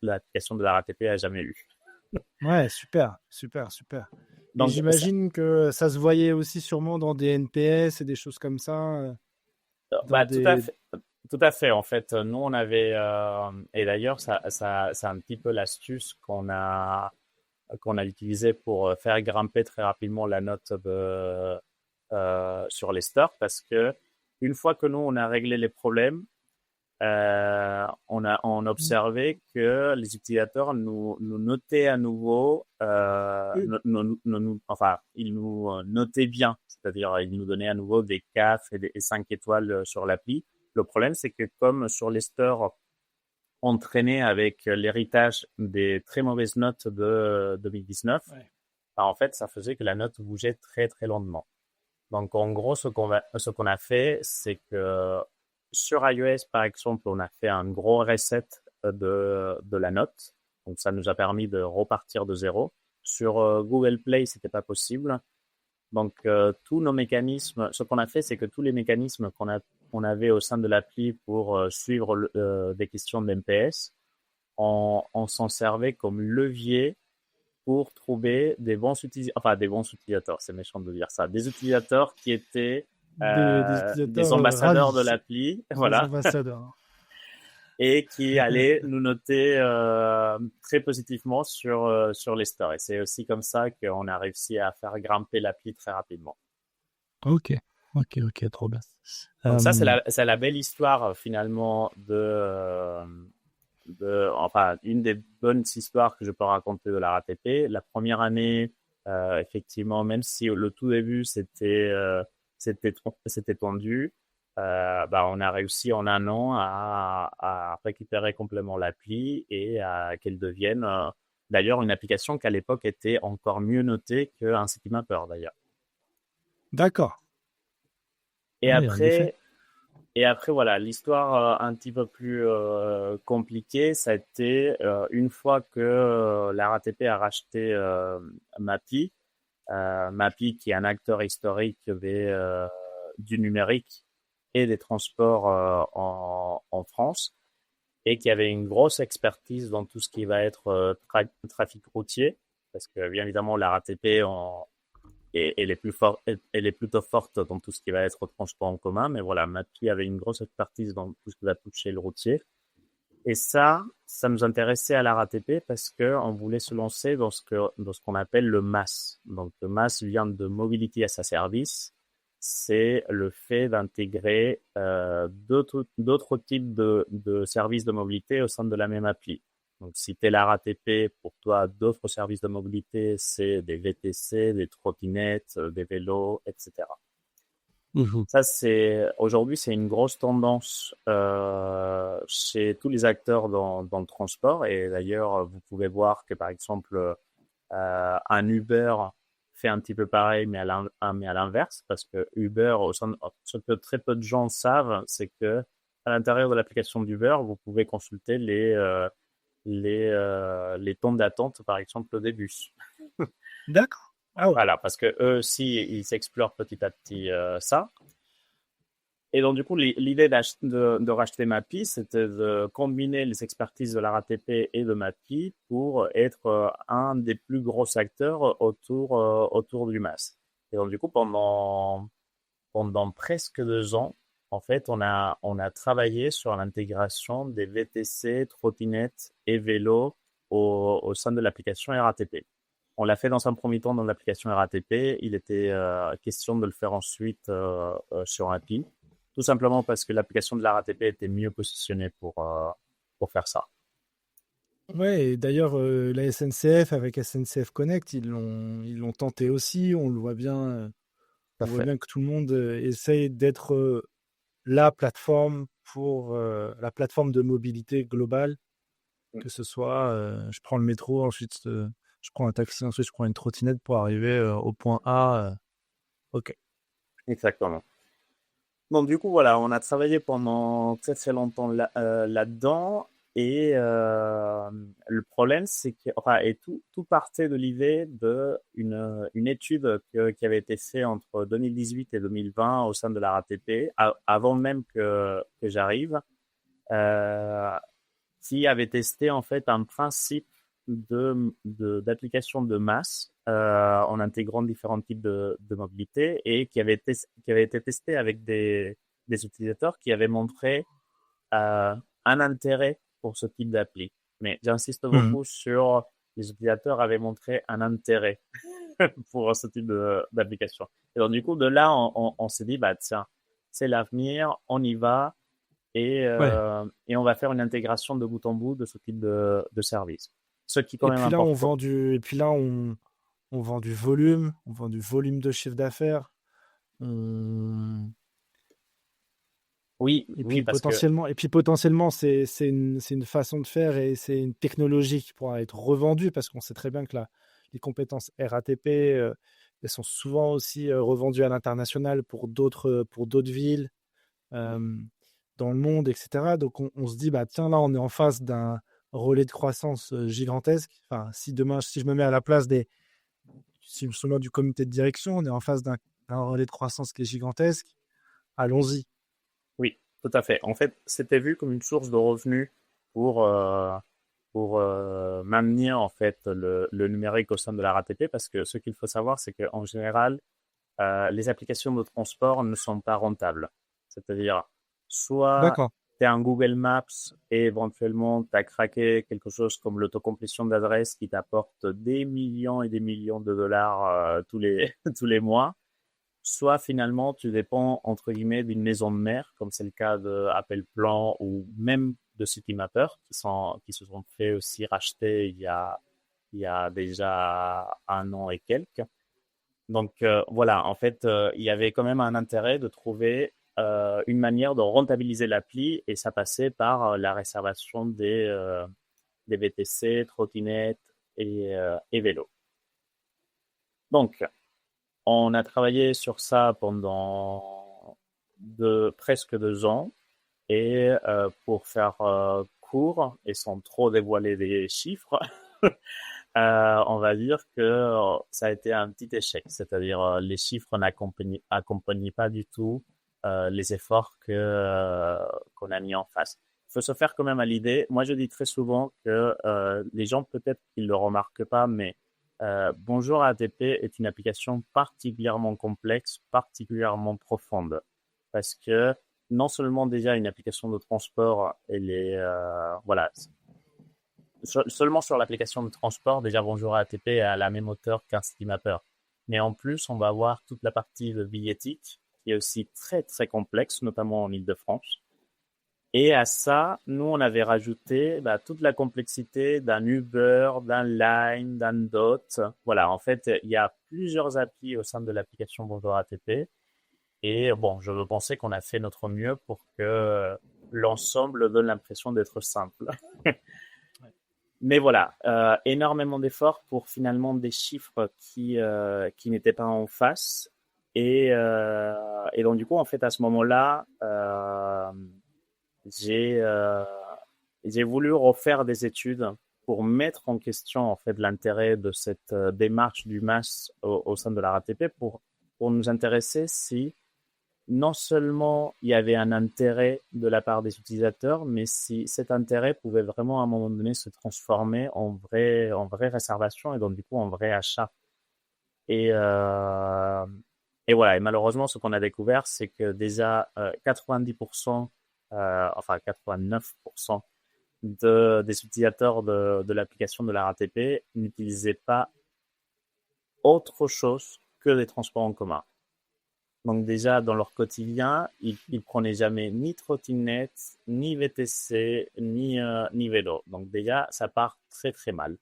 l'application de la RATP a jamais eue. Ouais, super, super, super. Et Donc, j'imagine que ça se voyait aussi sûrement dans des NPS et des choses comme ça, dans tout à des... fait. Tout à fait. En fait, nous, on avait, et d'ailleurs, c'est un petit peu l'astuce qu'on a utilisé pour faire grimper très rapidement la note sur les stores parce que une fois que nous, on a réglé les problèmes, on observait que les utilisateurs nous notaient à nouveau, enfin, ils nous notaient bien, c'est-à-dire ils nous donnaient à nouveau des CAF et 5 étoiles sur l'appli. Le problème, c'est que comme sur les stores, on traînait avec l'héritage des très mauvaises notes de 2019, bah, en fait, ça faisait que la note bougeait très, très lentement. Donc, en gros, ce qu'on a fait, c'est que sur iOS, par exemple, on a fait un gros reset de la note. Donc, ça nous a permis de repartir de zéro. Sur Google Play, c'était pas possible. Donc, tous nos mécanismes, ce qu'on a fait, c'est que tous les mécanismes qu'on avait au sein de l'appli pour suivre des questions d'MPS, on s'en servait comme levier pour trouver des bons utilisateurs, enfin des bons utilisateurs, c'est méchant de dire ça, des utilisateurs qui étaient Des des utilisateurs ambassadeurs de ravis, l'appli, des voilà, ambassadeurs. et qui allaient nous noter très positivement sur les stores. Et c'est aussi comme ça qu'on a réussi à faire grimper l'appli très rapidement. Ok, trop bien. Donc ça, c'est la belle histoire finalement enfin, une des bonnes histoires que je peux raconter de la RATP. La première année, effectivement, même si le tout début c'était tendu, bah, on a réussi en un an à récupérer complètement l'appli et à qu'elle devienne d'ailleurs une application qu'à l'époque était encore mieux notée qu'un Citymapper d'ailleurs. D'accord. Et Oui, en effet. après, voilà, l'histoire un petit peu plus compliquée, ça a été une fois que la RATP a racheté Mappy, Mappy qui est un acteur historique du numérique et des transports en France et qui avait une grosse expertise dans tout ce qui va être trafic routier, parce que bien évidemment la RATP elle est plutôt forte dans tout ce qui va être transport en commun, mais voilà, Mappy avait une grosse expertise dans tout ce qui va toucher le routier. Et ça nous intéressait à la RATP parce que on voulait se lancer dans ce qu'on appelle le MaaS. Donc, le MaaS vient de Mobility as a Service. C'est le fait d'intégrer d'autres types de services de mobilité au sein de la même appli. Donc, si tu es la RATP, pour toi, d'autres services de mobilité, c'est des VTC, des trottinettes, des vélos, etc. Ça, aujourd'hui, c'est une grosse tendance chez tous les acteurs dans le transport. Et d'ailleurs, vous pouvez voir que, par exemple, un Uber fait un petit peu pareil, mais à l'inverse, parce que Uber, ce que très peu de gens savent, c'est que à l'intérieur de l'application d'Uber, vous pouvez consulter les temps d'attente, par exemple, des bus. D'accord. Ah ouais. Voilà, parce que eux aussi, ils explorent petit à petit ça. Et donc, du coup, l'idée de racheter Mappy, c'était de combiner les expertises de la RATP et de Mappy pour être un des plus gros acteurs autour du MaaS. Et donc, du coup, pendant presque 2 ans, en fait, on a travaillé sur l'intégration des VTC, trottinettes et vélos au sein de l'application RATP. On l'a fait dans un premier temps dans l'application RATP. Il était question de le faire ensuite sur Mappy. Tout simplement parce que l'application de la RATP était mieux positionnée pour faire ça. Ouais, et d'ailleurs, la SNCF avec SNCF Connect, ils l'ont tenté aussi. On le voit bien, on voit bien que tout le monde essaye d'être la plateforme pour la plateforme de mobilité globale, que ce soit je prends le métro, ensuite je prends un taxi, ensuite je prends une trottinette pour arriver au point A. Ok. Exactement. Donc du coup, voilà, on a travaillé pendant très très longtemps là-dedans. Et le problème, c'est que, enfin, et tout partait de l'idée une étude qui avait été faite entre 2018 et 2020 au sein de la RATP, avant même que j'arrive, euh, qui avait testé en fait un principe d'application de masse en intégrant différents types de mobilité et qui avait été testé avec des utilisateurs qui avaient montré un intérêt pour ce type d'appli. Mais j'insiste Mhm. beaucoup sur les utilisateurs avaient montré un intérêt pour ce type d'application. Et donc du coup, de là, on s'est dit, bah tiens, c'est l'avenir, on y va. Ouais. Et on va faire une intégration de bout en bout de ce type de service. Ce qui est quand Et même puis là, on important. vend et puis là, on vend du volume, on vend du volume de chiffre d'affaires. On- Oui, Et oui, puis parce que potentiellement, c'est une façon de faire et c'est une technologie qui pourra être revendue parce qu'on sait très bien que les compétences RATP, elles sont souvent aussi revendues à l'international pour d'autres villes euh, dans le monde, etc. Donc on se dit, bah tiens, là, on est en face d'un relais de croissance gigantesque. Enfin, si demain, si je me mets à la place si je me souviens du comité de direction, on est en face d'un relais de croissance qui est gigantesque. Allons-y. oui, tout à fait. En fait, c'était vu comme une source de revenus pour, euh, pour maintenir en fait le numérique au sein de la RATP parce que ce qu'il faut savoir, c'est qu'en général, les applications de transport ne sont pas rentables. C'est-à-dire, soit D'accord. tu es un Google Maps et éventuellement tu as craqué quelque chose comme l'autocomplétion d'adresse qui t'apporte des millions et des millions de dollars tous les, tous les mois, soit finalement tu dépends entre guillemets d'une maison de mère, comme c'est le cas de Apple Plan ou même de Citymapper, qui se sont fait aussi racheter il y a déjà un an et quelques. Donc voilà, en fait, il y avait quand même un intérêt de trouver une manière de rentabiliser l'appli et ça passait par la réservation des VTC, trottinettes et vélos. Donc, on a travaillé sur ça pendant presque 2 ans et pour faire court et sans trop dévoiler des chiffres, on va dire que ça a été un petit échec, c'est-à-dire les chiffres accompagnent pas du tout les efforts qu'on a mis en face. Il faut se faire quand même à l'idée. Moi, je dis très souvent que les gens peut-être qu'ils le remarquent pas, mais Bonjour ATP est une application particulièrement complexe, particulièrement profonde, parce que non seulement déjà une application de transport, elle est voilà, seulement sur l'application de transport, déjà Bonjour ATP a la même hauteur qu'un Citymapper. Mais en plus, on va avoir toute la partie de billettique qui est aussi très très complexe, notamment en Île-de-France. Et à ça, nous, on avait rajouté toute la complexité d'un Uber, d'un Line, d'un Dot. Voilà, en fait, il y a plusieurs applis au sein de l'application Bonjour ATP. Et bon, je veux penser qu'on a fait notre mieux pour que l'ensemble donne l'impression d'être simple. Mais voilà, énormément d'efforts pour finalement des chiffres qui n'étaient pas en face. Et donc, du coup, en fait, à ce moment-là, j'ai euh, j'ai voulu refaire des études pour mettre en question en fait l'intérêt de cette démarche du MAS au sein de la RATP pour nous intéresser si non seulement il y avait un intérêt de la part des utilisateurs, mais si cet intérêt pouvait vraiment à un moment donné se transformer en vraie réservation et donc du coup en vrai achat. Et, euh, et voilà, et malheureusement, ce qu'on a découvert, c'est que déjà 90%, enfin 89% des utilisateurs de l'application de la RATP n'utilisaient pas autre chose que des transports en commun. Donc déjà, dans leur quotidien, ils prenaient jamais ni trottinette, ni VTC, ni vélo. Donc déjà, ça part très très mal.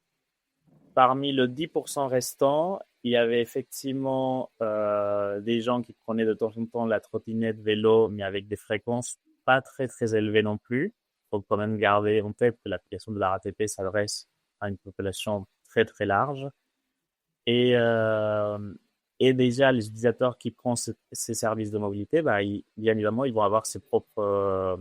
Parmi le 10% restant, il y avait effectivement des gens qui prenaient de temps en temps la trottinette vélo, mais avec des fréquences pas très très élevées non plus. Il faut quand même garder en tête que l'application de la RATP s'adresse à une population très très large. Et, euh, et déjà, les utilisateurs qui prennent ces services de mobilité, bien évidemment, ils vont avoir ses propres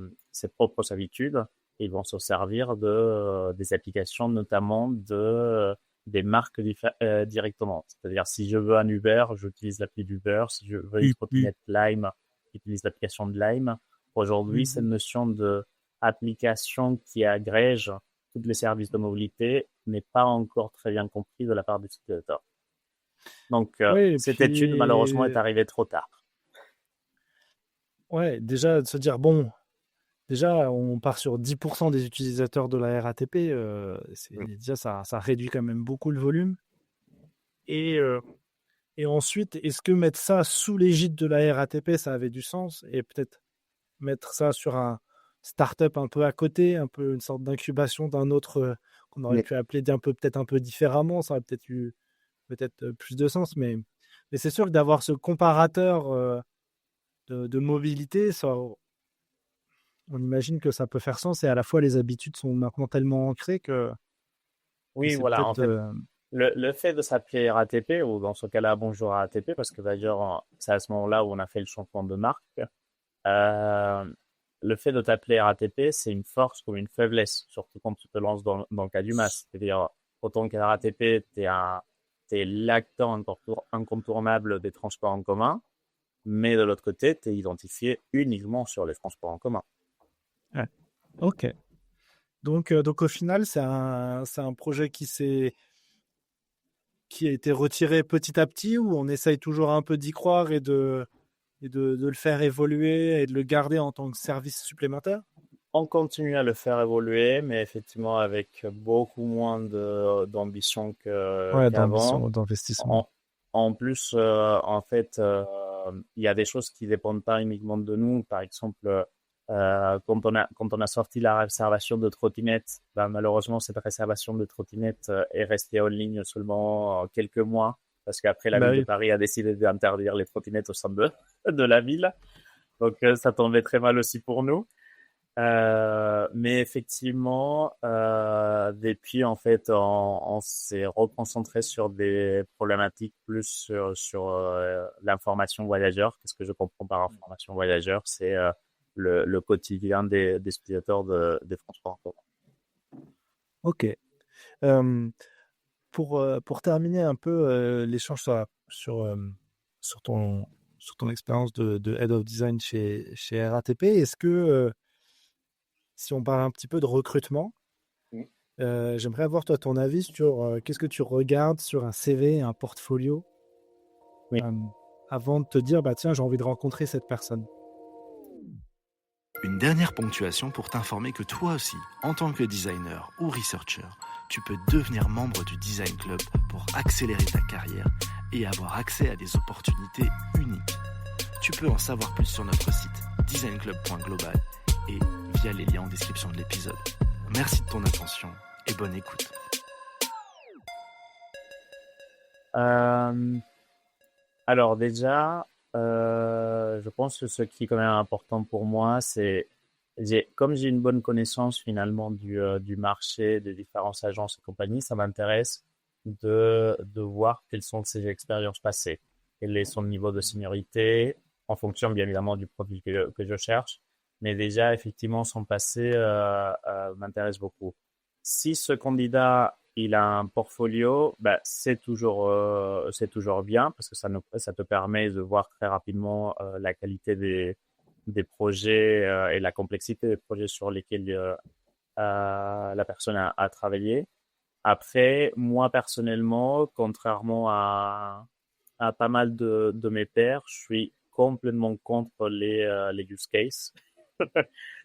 habitudes et ils vont se servir des applications, notamment des marques directement. C'est-à-dire, si je veux un Uber, j'utilise l'appli d'Uber. Si je veux une trottinette Lime, j'utilise l'application de Lime. Aujourd'hui, cette notion de application qui agrège tous les services de mobilité n'est pas encore très bien compris de la part des utilisateurs. Donc, Oui, et cette étude, malheureusement, est puis, arrivée trop tard. ouais, déjà, de se dire, bon, déjà, on part sur 10% des utilisateurs de la RATP, déjà, ça réduit quand même beaucoup le volume. Et, euh, et ensuite, est-ce que mettre ça sous l'égide de la RATP, ça avait du sens? Et peut-être mettre ça start-up un peu à côté, un peu une sorte d'incubation d'un autre qu'on aurait Mais pu appeler peut-être un peu différemment. Ça aurait peut-être eu plus de sens. Mais c'est sûr que d'avoir ce comparateur de mobilité, on imagine que ça peut faire sens et à la fois les habitudes sont maintenant tellement ancrées que Oui, c'est voilà. En peut-être. fait, le fait de s'appeler RATP, ou dans ce cas-là, bonjour RATP, parce que d'ailleurs, c'est à ce moment-là où on a fait le changement de marque. Euh, le fait de t'appeler RATP, c'est une force ou une faiblesse, surtout quand tu te lances dans le cas du MAS. C'est-à-dire, autant qu'à RATP, t'es l'acteur incontournable des transports en commun, mais de l'autre côté, t'es identifié uniquement sur les transports en commun. Ouais. Ok. Donc au final, c'est un projet qui a été retiré petit à petit, où on essaye toujours un peu d'y croire et de le faire évoluer et de le garder en tant que service supplémentaire. On continue à le faire évoluer, mais effectivement avec beaucoup moins d'ambition Ouais, qu'avant. d'ambition, d'investissement. En plus, en fait, il y a des choses qui dépendent pas uniquement de nous. Par exemple, quand on a sorti la réservation de trottinette, ben, malheureusement, cette réservation de trottinette est restée en ligne seulement quelques mois, parce qu'après, la Bah ville de oui. Paris a décidé d'interdire les trottinettes au sein de la ville. Donc, ça tombait très mal aussi pour nous. Mais effectivement, depuis en fait, on s'est reconcentré sur des problématiques plus sur l'information voyageur. Qu'est-ce que je comprends par information voyageur? C'est le quotidien des utilisateurs des transports en commun. Ok. Pour terminer un peu l'échange sur ton expérience de Head of Design chez RATP, est-ce que si on parle un petit peu de recrutement, Mm. j'aimerais avoir toi ton avis sur qu'est-ce que tu regardes sur un CV, un portfolio, Oui. avant de te dire bah tiens, j'ai envie de rencontrer cette personne. Une dernière ponctuation pour t'informer que toi aussi, en tant que designer ou researcher, tu peux devenir membre du Design Club pour accélérer ta carrière et avoir accès à des opportunités uniques. Tu peux en savoir plus sur notre site designclub.global et via les liens en description de l'épisode. Merci de ton attention et bonne écoute. Alors déjà, je pense que ce qui est quand même important pour moi, c'est comme j'ai une bonne connaissance finalement du marché, des différentes agences et compagnies, ça m'intéresse de voir quelles sont ses expériences passées, quel est son niveau de seniorité, en fonction bien évidemment du profil que je cherche. Mais déjà, effectivement, son passé m'intéresse beaucoup. Si ce candidat il a un portfolio, bah, c'est toujours bien parce que ça te permet de voir très rapidement la qualité des projets et la complexité des projets sur lesquels la personne a travaillé. Après, moi personnellement, contrairement à pas mal de mes pairs, je suis complètement contre les use cases.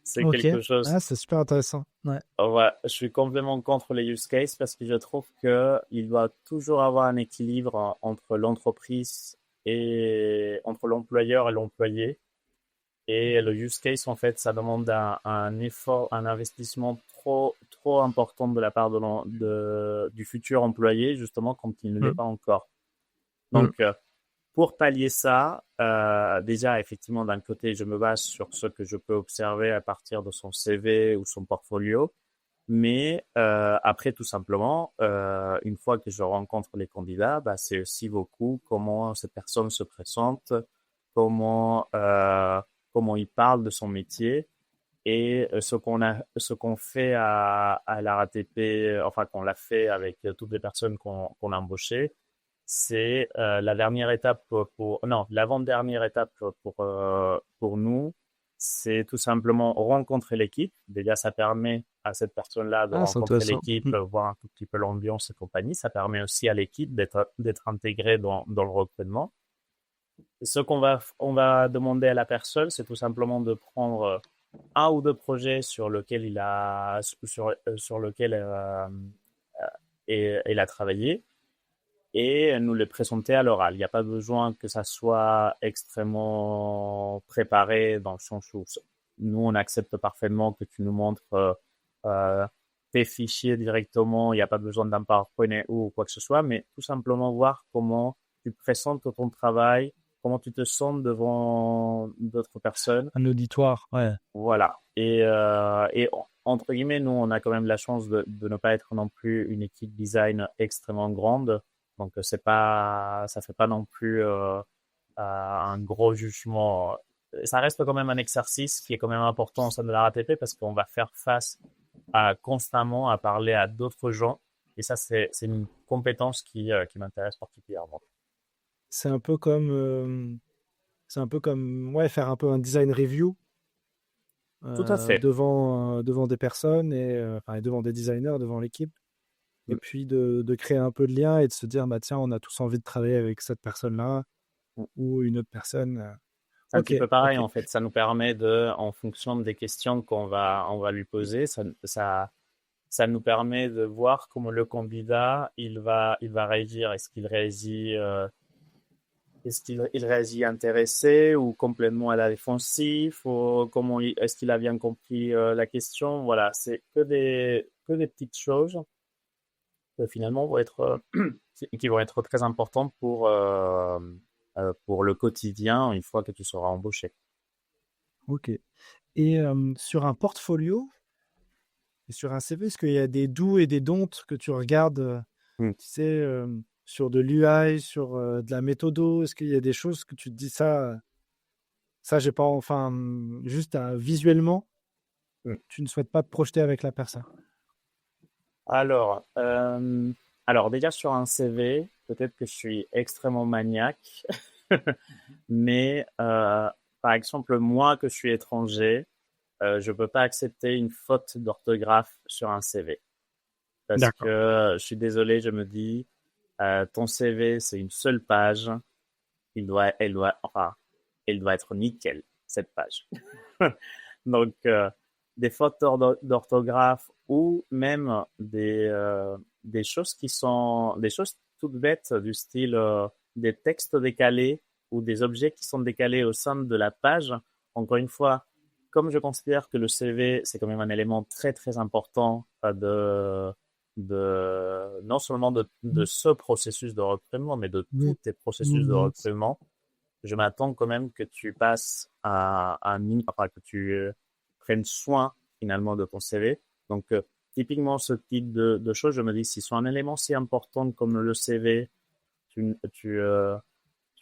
C'est Ok. quelque chose. Ah, c'est super intéressant. Ouais. Ouais, je suis complètement contre les use cases parce que je trouve que il doit toujours avoir un équilibre entre l'entreprise et entre l'employeur et l'employé. Et le use case, en fait, ça demande un effort, un investissement trop important de la part du futur employé, justement, quand il ne l'est Mm. pas encore. Mm. Donc, pour pallier ça, déjà, effectivement, d'un côté, je me base sur ce que je peux observer à partir de son CV ou son portfolio. Mais après, tout simplement, une fois que je rencontre les candidats, bah, c'est aussi beaucoup comment cette personne se présente, comment il parle de son métier et ce qu'on fait à la RATP, enfin qu'on l'a fait avec toutes les personnes qu'on a embauchées, c'est la dernière étape non, l'avant-dernière étape pour nous, c'est tout simplement rencontrer l'équipe. Déjà, ça permet à cette personne-là de Ah, c'est rencontrer intéressant. l'équipe, voir un tout petit peu l'ambiance et compagnie. Ça permet aussi à l'équipe d'être intégrée dans le recrutement. Et ce on va demander à la personne, c'est tout simplement de prendre un ou deux projets sur lequel il a travaillé et nous les présenter à l'oral. Il n'y a pas besoin que ça soit extrêmement préparé dans le sens où nous, on accepte parfaitement que tu nous montres tes fichiers directement. Il n'y a pas besoin d'un PowerPoint ou quoi que ce soit, mais tout simplement voir comment tu présentes ton travail, comment tu te sens devant d'autres personnes. Un auditoire, ouais. Voilà. Et entre guillemets, nous, on a quand même la chance de ne pas être non plus une équipe design extrêmement grande. Donc, ça fait pas non plus un gros jugement. Ça reste quand même un exercice qui est quand même important au sein de la RATP parce qu'on va faire face constamment à parler à d'autres gens. Et ça, c'est une compétence qui m'intéresse particulièrement. C'est un peu comme, ouais, faire un peu un design review Tout à fait. devant des personnes et devant des designers, devant l'équipe. Et puis de créer un peu de lien et de se dire, bah tiens, on a tous envie de travailler avec cette personne-là ou une autre personne. C'est un petit peu pareil, en fait. Ça nous permet en fonction des questions qu'on va lui poser, ça nous permet de voir comment le candidat, il va réagir. Est-ce qu'il réagit intéressé ou complètement à la défensive ou est-ce qu'il a bien compris la question? Voilà, c'est que des petites choses finalement qui vont être très importantes pour le quotidien une fois que tu seras embauché. Ok. Et sur un portfolio et sur un CV, est-ce qu'il y a des do's et des don'ts que tu regardes, tu sais, sur de l'UI, sur de la méthodo? Est-ce qu'il y a des choses que tu te dis ça j'ai pas, enfin, juste visuellement, tu ne souhaites pas te projeter avec la personne? Alors, déjà sur un CV, peut-être que je suis extrêmement maniaque, mais par exemple, moi que je suis étranger, je peux pas accepter une faute d'orthographe sur un CV. Parce que je suis désolé, je me dis, ton CV, c'est une seule page. Elle doit être nickel, cette page. Donc, des fautes d'orthographe ou même des choses des choses toutes bêtes du style des textes décalés ou des objets qui sont décalés au sein de la page. Encore une fois, comme je considère que le CV, c'est quand même un élément très, très important non seulement de ce processus de recrutement, mais de tous tes processus de recrutement, je m'attends quand même que tu passes que tu prennes soin finalement de ton CV. Donc, typiquement, ce type de choses, je me dis, si sur un élément si important comme le CV, tu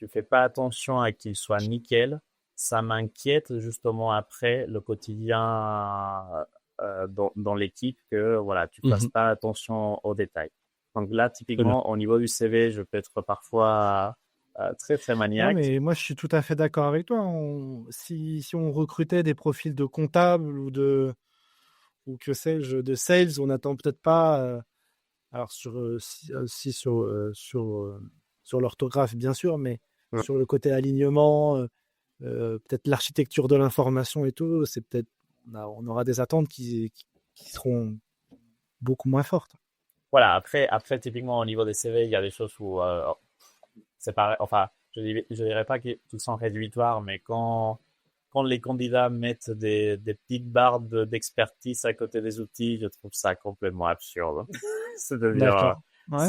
fais pas attention à qu'il soit nickel, ça m'inquiète justement après le quotidien dans l'équipe que voilà, tu fasses pas attention aux détails. Donc là, typiquement, au niveau du CV, je peux être parfois très, très Non, maniaque. mais moi, je suis tout à fait d'accord avec toi. Si on recrutait des profils de comptables ou que sais-je, de sales, on n'attend peut-être pas, alors sur l'orthographe, bien sûr, mais sur le côté alignement, peut-être l'architecture de l'information et tout, c'est peut-être, on aura des attentes qui seront beaucoup moins fortes. Voilà, après, typiquement, au niveau des CV, il y a des choses où c'est pareil. Enfin, je dirais pas que tout sont rédhibitoires, mais quand les candidats mettent des petites barres d'expertise à côté des outils, je trouve ça complètement absurde. C'est-à-dire,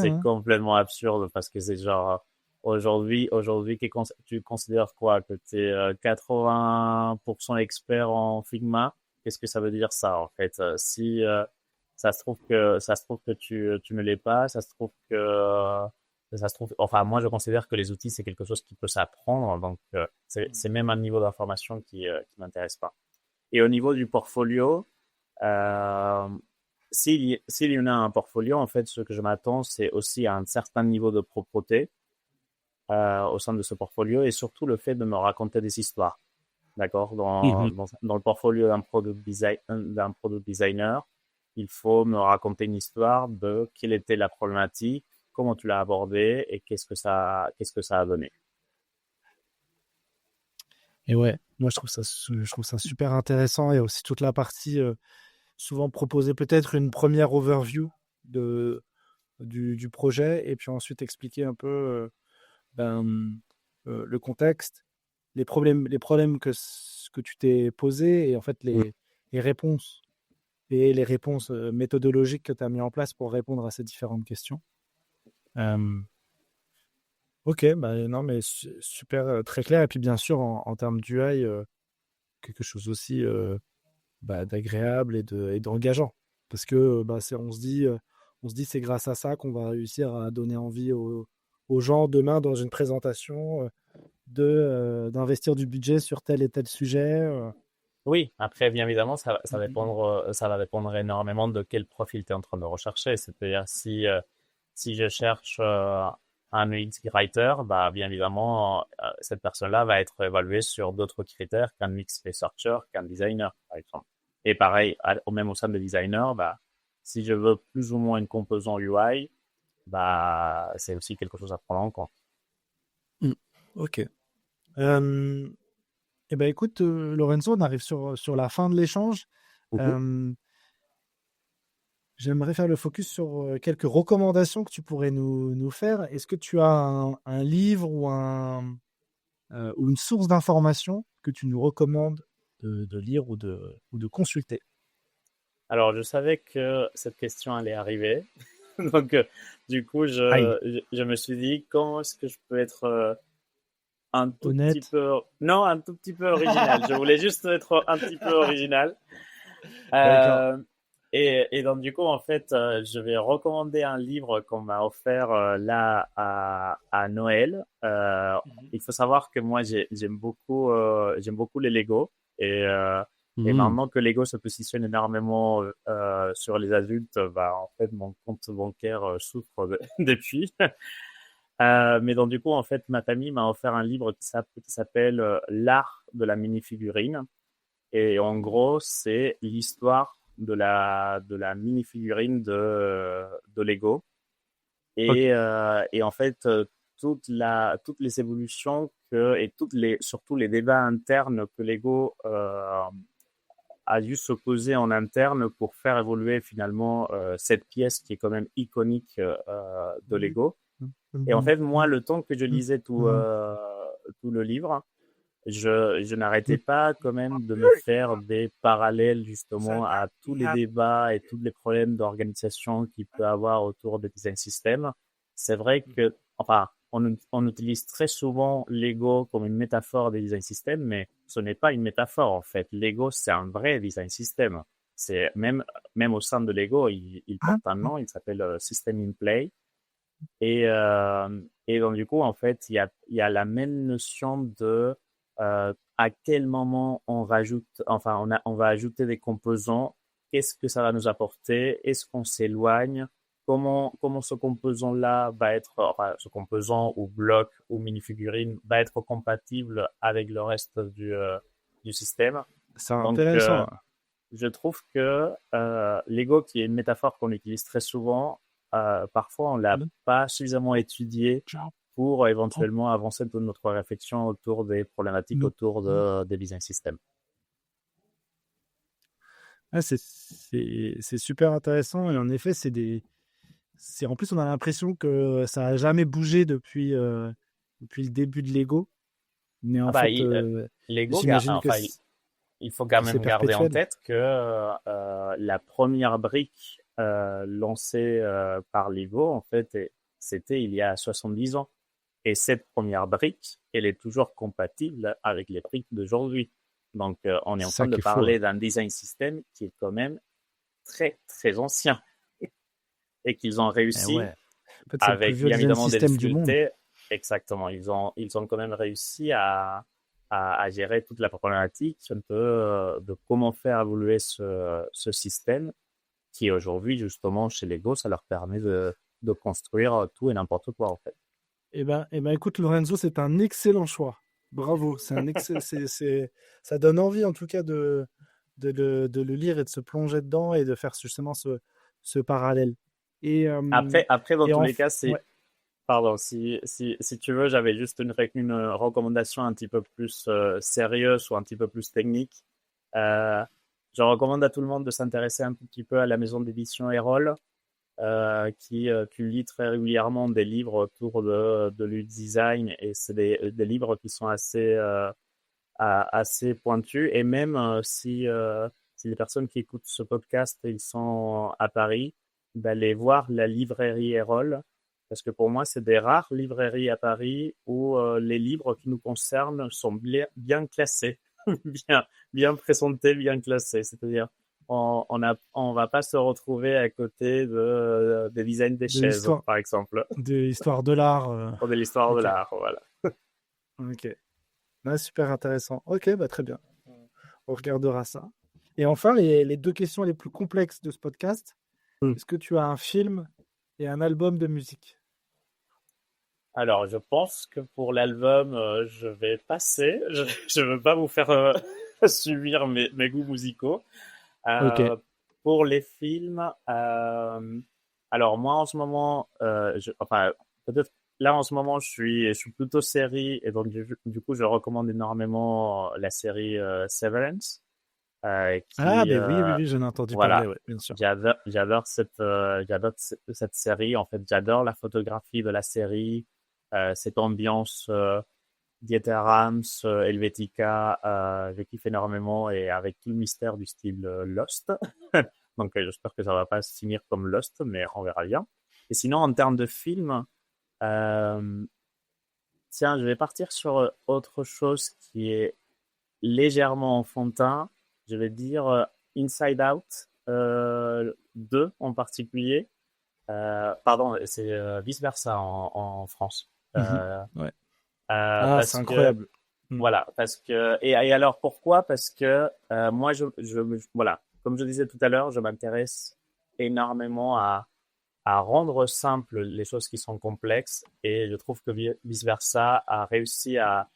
c'est complètement absurde parce que c'est genre, aujourd'hui, tu considères quoi? Que tu es 80% expert en Figma? Qu'est-ce que ça veut dire ça, en fait? Si ça se trouve que tu ne l'es pas, enfin, moi, je considère que les outils, c'est quelque chose qui peut s'apprendre. Donc, c'est même un niveau d'information qui m'intéresse pas. Et au niveau du portfolio, s'il y en a un portfolio, en fait, ce que je m'attends, c'est aussi à un certain niveau de propreté au sein de ce portfolio et surtout le fait de me raconter des histoires. D'accord? Dans le portfolio d'un product designer, il faut me raconter une histoire de quelle était la problématique, comment tu l'as abordé et qu'est-ce que ça a donné. Et ouais, moi je trouve ça super intéressant. Il y a aussi toute la partie souvent proposer peut-être une première overview du projet et puis ensuite expliquer un peu le contexte, les problèmes que tu t'es posés et en fait les réponses et les réponses méthodologiques que tu as mis en place pour répondre à ces différentes questions. Ok, bah non, mais super, très clair. Et puis bien sûr, en termes d'UI, quelque chose aussi d'agréable et d'engageant. Parce que on se dit c'est grâce à ça qu'on va réussir à donner envie aux gens demain dans une présentation d'investir du budget sur tel et tel sujet. Oui, après, bien évidemment, ça va dépendre énormément de quel profil tu es en train de rechercher. C'est-à-dire, si je cherche un UX writer, bah, bien évidemment, cette personne-là va être évaluée sur d'autres critères qu'un UX researcher, qu'un designer, par exemple. Et pareil, même au sein des designers, bah, si je veux plus ou moins une composante UI, bah, c'est aussi quelque chose à prendre en compte. Ok. Eh ben écoute, Lorenzo, on arrive sur la fin de l'échange. Mhm. Euh, J'aimerais faire le focus sur quelques recommandations que tu pourrais nous faire. Est-ce que tu as un livre ou une source d'information que tu nous recommandes de lire ou de consulter? Alors, je savais que cette question allait arriver. Donc, du coup, Aïe, je me suis dit, comment est-ce que je peux être un tout petit honnête. peu, non, un tout petit peu original. Je voulais juste être un petit peu original. D'accord. Euh, et donc, du coup, en fait, je vais recommander un livre qu'on m'a offert là à Noël. Il faut savoir que moi, j'aime beaucoup les Lego. Et, euh, et Mhm. maintenant que Lego se positionne énormément sur les adultes, bah, en fait, mon compte bancaire souffre depuis. Mais donc, du coup, en fait, ma famille m'a offert un livre qui s'appelle L'art de la minifigurine. Et en gros, c'est l'histoire de la mini-figurine de Lego. Ok. Et en fait, toutes les évolutions et surtout les débats internes que Lego a dû s'opposer en interne pour faire évoluer finalement cette pièce qui est quand même iconique de Lego. Et en fait, moi, le temps que je lisais tout le livre, je n'arrêtais pas quand même de me faire des parallèles justement à tous les débats et tous les problèmes d'organisation qu'il peut avoir autour des design systems. C'est vrai que, enfin, on utilise très souvent Lego comme une métaphore des design systems, mais ce n'est pas une métaphore en fait. Lego, c'est un vrai design system. C'est même au sein de Lego, il porte un nom, il s'appelle System in Play. Et donc, du coup, en fait, il y a la même notion de à quel moment on rajoute, enfin, on va ajouter des composants, qu'est-ce que ça va nous apporter, est-ce qu'on s'éloigne, comment ce composant-là va être, enfin, ce composant ou bloc ou minifigurine va être compatible avec le reste du système. C'est Donc, intéressant. je trouve que l'ego, qui est une métaphore qu'on utilise très souvent, parfois on l'a pas suffisamment étudié pour éventuellement avancer dans notre réflexion autour des problématiques autour des design systems. Ah, c'est super intéressant et en effet, en plus, on a l'impression que ça n'a jamais bougé depuis le début de Lego. Mais Ah en bah, fait, l'ego, j'imagine enfin, il faut quand que c'est même garder en perpétuel. tête que la première brique lancée par Lego, en fait, c'était il y a 70 ans. Et cette première brique, elle est toujours compatible avec les briques d'aujourd'hui. Donc, on est C'est en train ça de qui est fou. parler d'un design system qui est quand même très, très ancien et qu'ils ont Eh réussi ouais. En fait, c'est le plus avec vieux bien design évidemment des system du monde. difficultés. Exactement. Ils ont quand même réussi à gérer toute la problématique un peu de comment faire évoluer ce système qui aujourd'hui, justement, chez Lego, ça leur permet de construire tout et n'importe quoi, en fait. Écoute, Lorenzo, c'est un excellent choix. Bravo. Ça donne envie, en tout cas, de le lire et de se plonger dedans et de faire justement ce parallèle. Après, dans Et tous en, les cas, ouais. pardon, si tu veux, j'avais juste une recommandation un petit peu plus sérieuse ou un petit peu plus technique. Euh, je recommande à tout le monde de s'intéresser un petit peu à la maison d'édition Erol, qui publie très régulièrement des livres autour de l'UX design, et c'est des livres qui sont assez assez pointues. Et même si les personnes qui écoutent ce podcast, ils sont à Paris, d'aller voir la librairie Erol, parce que pour moi, c'est des rares librairies à Paris où les livres qui nous concernent sont bien classés, bien présentés, bien classés. C'est-à-dire, on va pas se retrouver à côté des designs des chaises, par exemple. De l'histoire de l'art. De l'histoire de l'art, voilà. Ok. Ouais, super intéressant. Ok, bah très bien. On regardera ça. Et enfin, les 2 questions les plus complexes de ce podcast. Est-ce que tu as un film et un album de musique? Alors, je pense que pour l'album, je vais passer. Je veux pas vous faire subir mes goûts musicaux. Ok. Pour les films, alors moi en ce moment, enfin peut-être là en ce moment je suis plutôt série et donc du coup je recommande énormément la série Severance. Qui, oui, j'en ai entendu voilà, parler, ouais, bien sûr. J'adore cette série. En fait, j'adore la photographie de la série, cette ambiance Dieter Rams, Helvetica, je kiffe énormément et avec tout le mystère du style Lost. Donc j'espère que ça va pas se finir comme Lost, mais on verra bien. Et sinon, en termes de film, tiens, je vais partir sur autre chose qui est légèrement enfantin. Je vais dire Inside Out 2 en particulier. Pardon, c'est vice versa en France. Ouais. C'est incroyable. Voilà, parce que et alors pourquoi? Parce que moi voilà, comme je disais tout à l'heure, je m'intéresse énormément à rendre simples les choses qui sont complexes et je trouve que vice versa a réussi à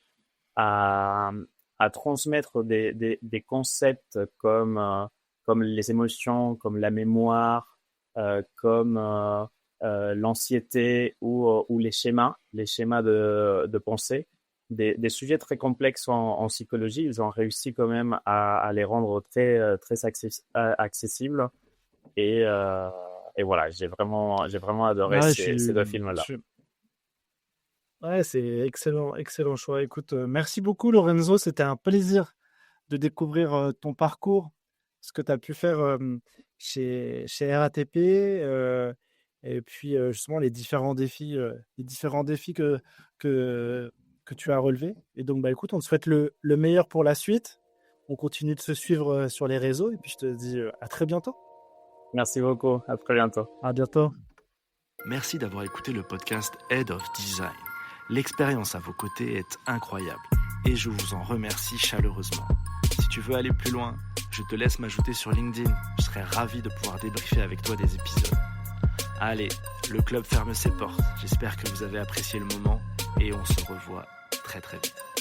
transmettre des concepts comme les émotions, comme la mémoire, comme l'anxiété ou les schémas de pensée, des sujets très complexes en psychologie. Ils ont réussi quand même à les rendre très accessibles et voilà, j'ai vraiment adoré ces 2 films-là. Ouais, c'est excellent choix. Écoute, merci beaucoup Lorenzo, c'était un plaisir de découvrir ton parcours, ce que tu as pu faire chez RATP, et puis justement les différents défis que tu as relevés. Et donc, bah, écoute, on te souhaite le meilleur pour la suite. On continue de se suivre sur les réseaux et puis je te dis à très bientôt. Merci beaucoup, à très bientôt. À bientôt. Merci d'avoir écouté le podcast Head of Design. L'expérience à vos côtés est incroyable et je vous en remercie chaleureusement. Si tu veux aller plus loin, je te laisse m'ajouter sur LinkedIn. Je serai ravi de pouvoir débriefer avec toi des épisodes. Allez, le club ferme ses portes. J'espère que vous avez apprécié le moment et on se revoit très très vite.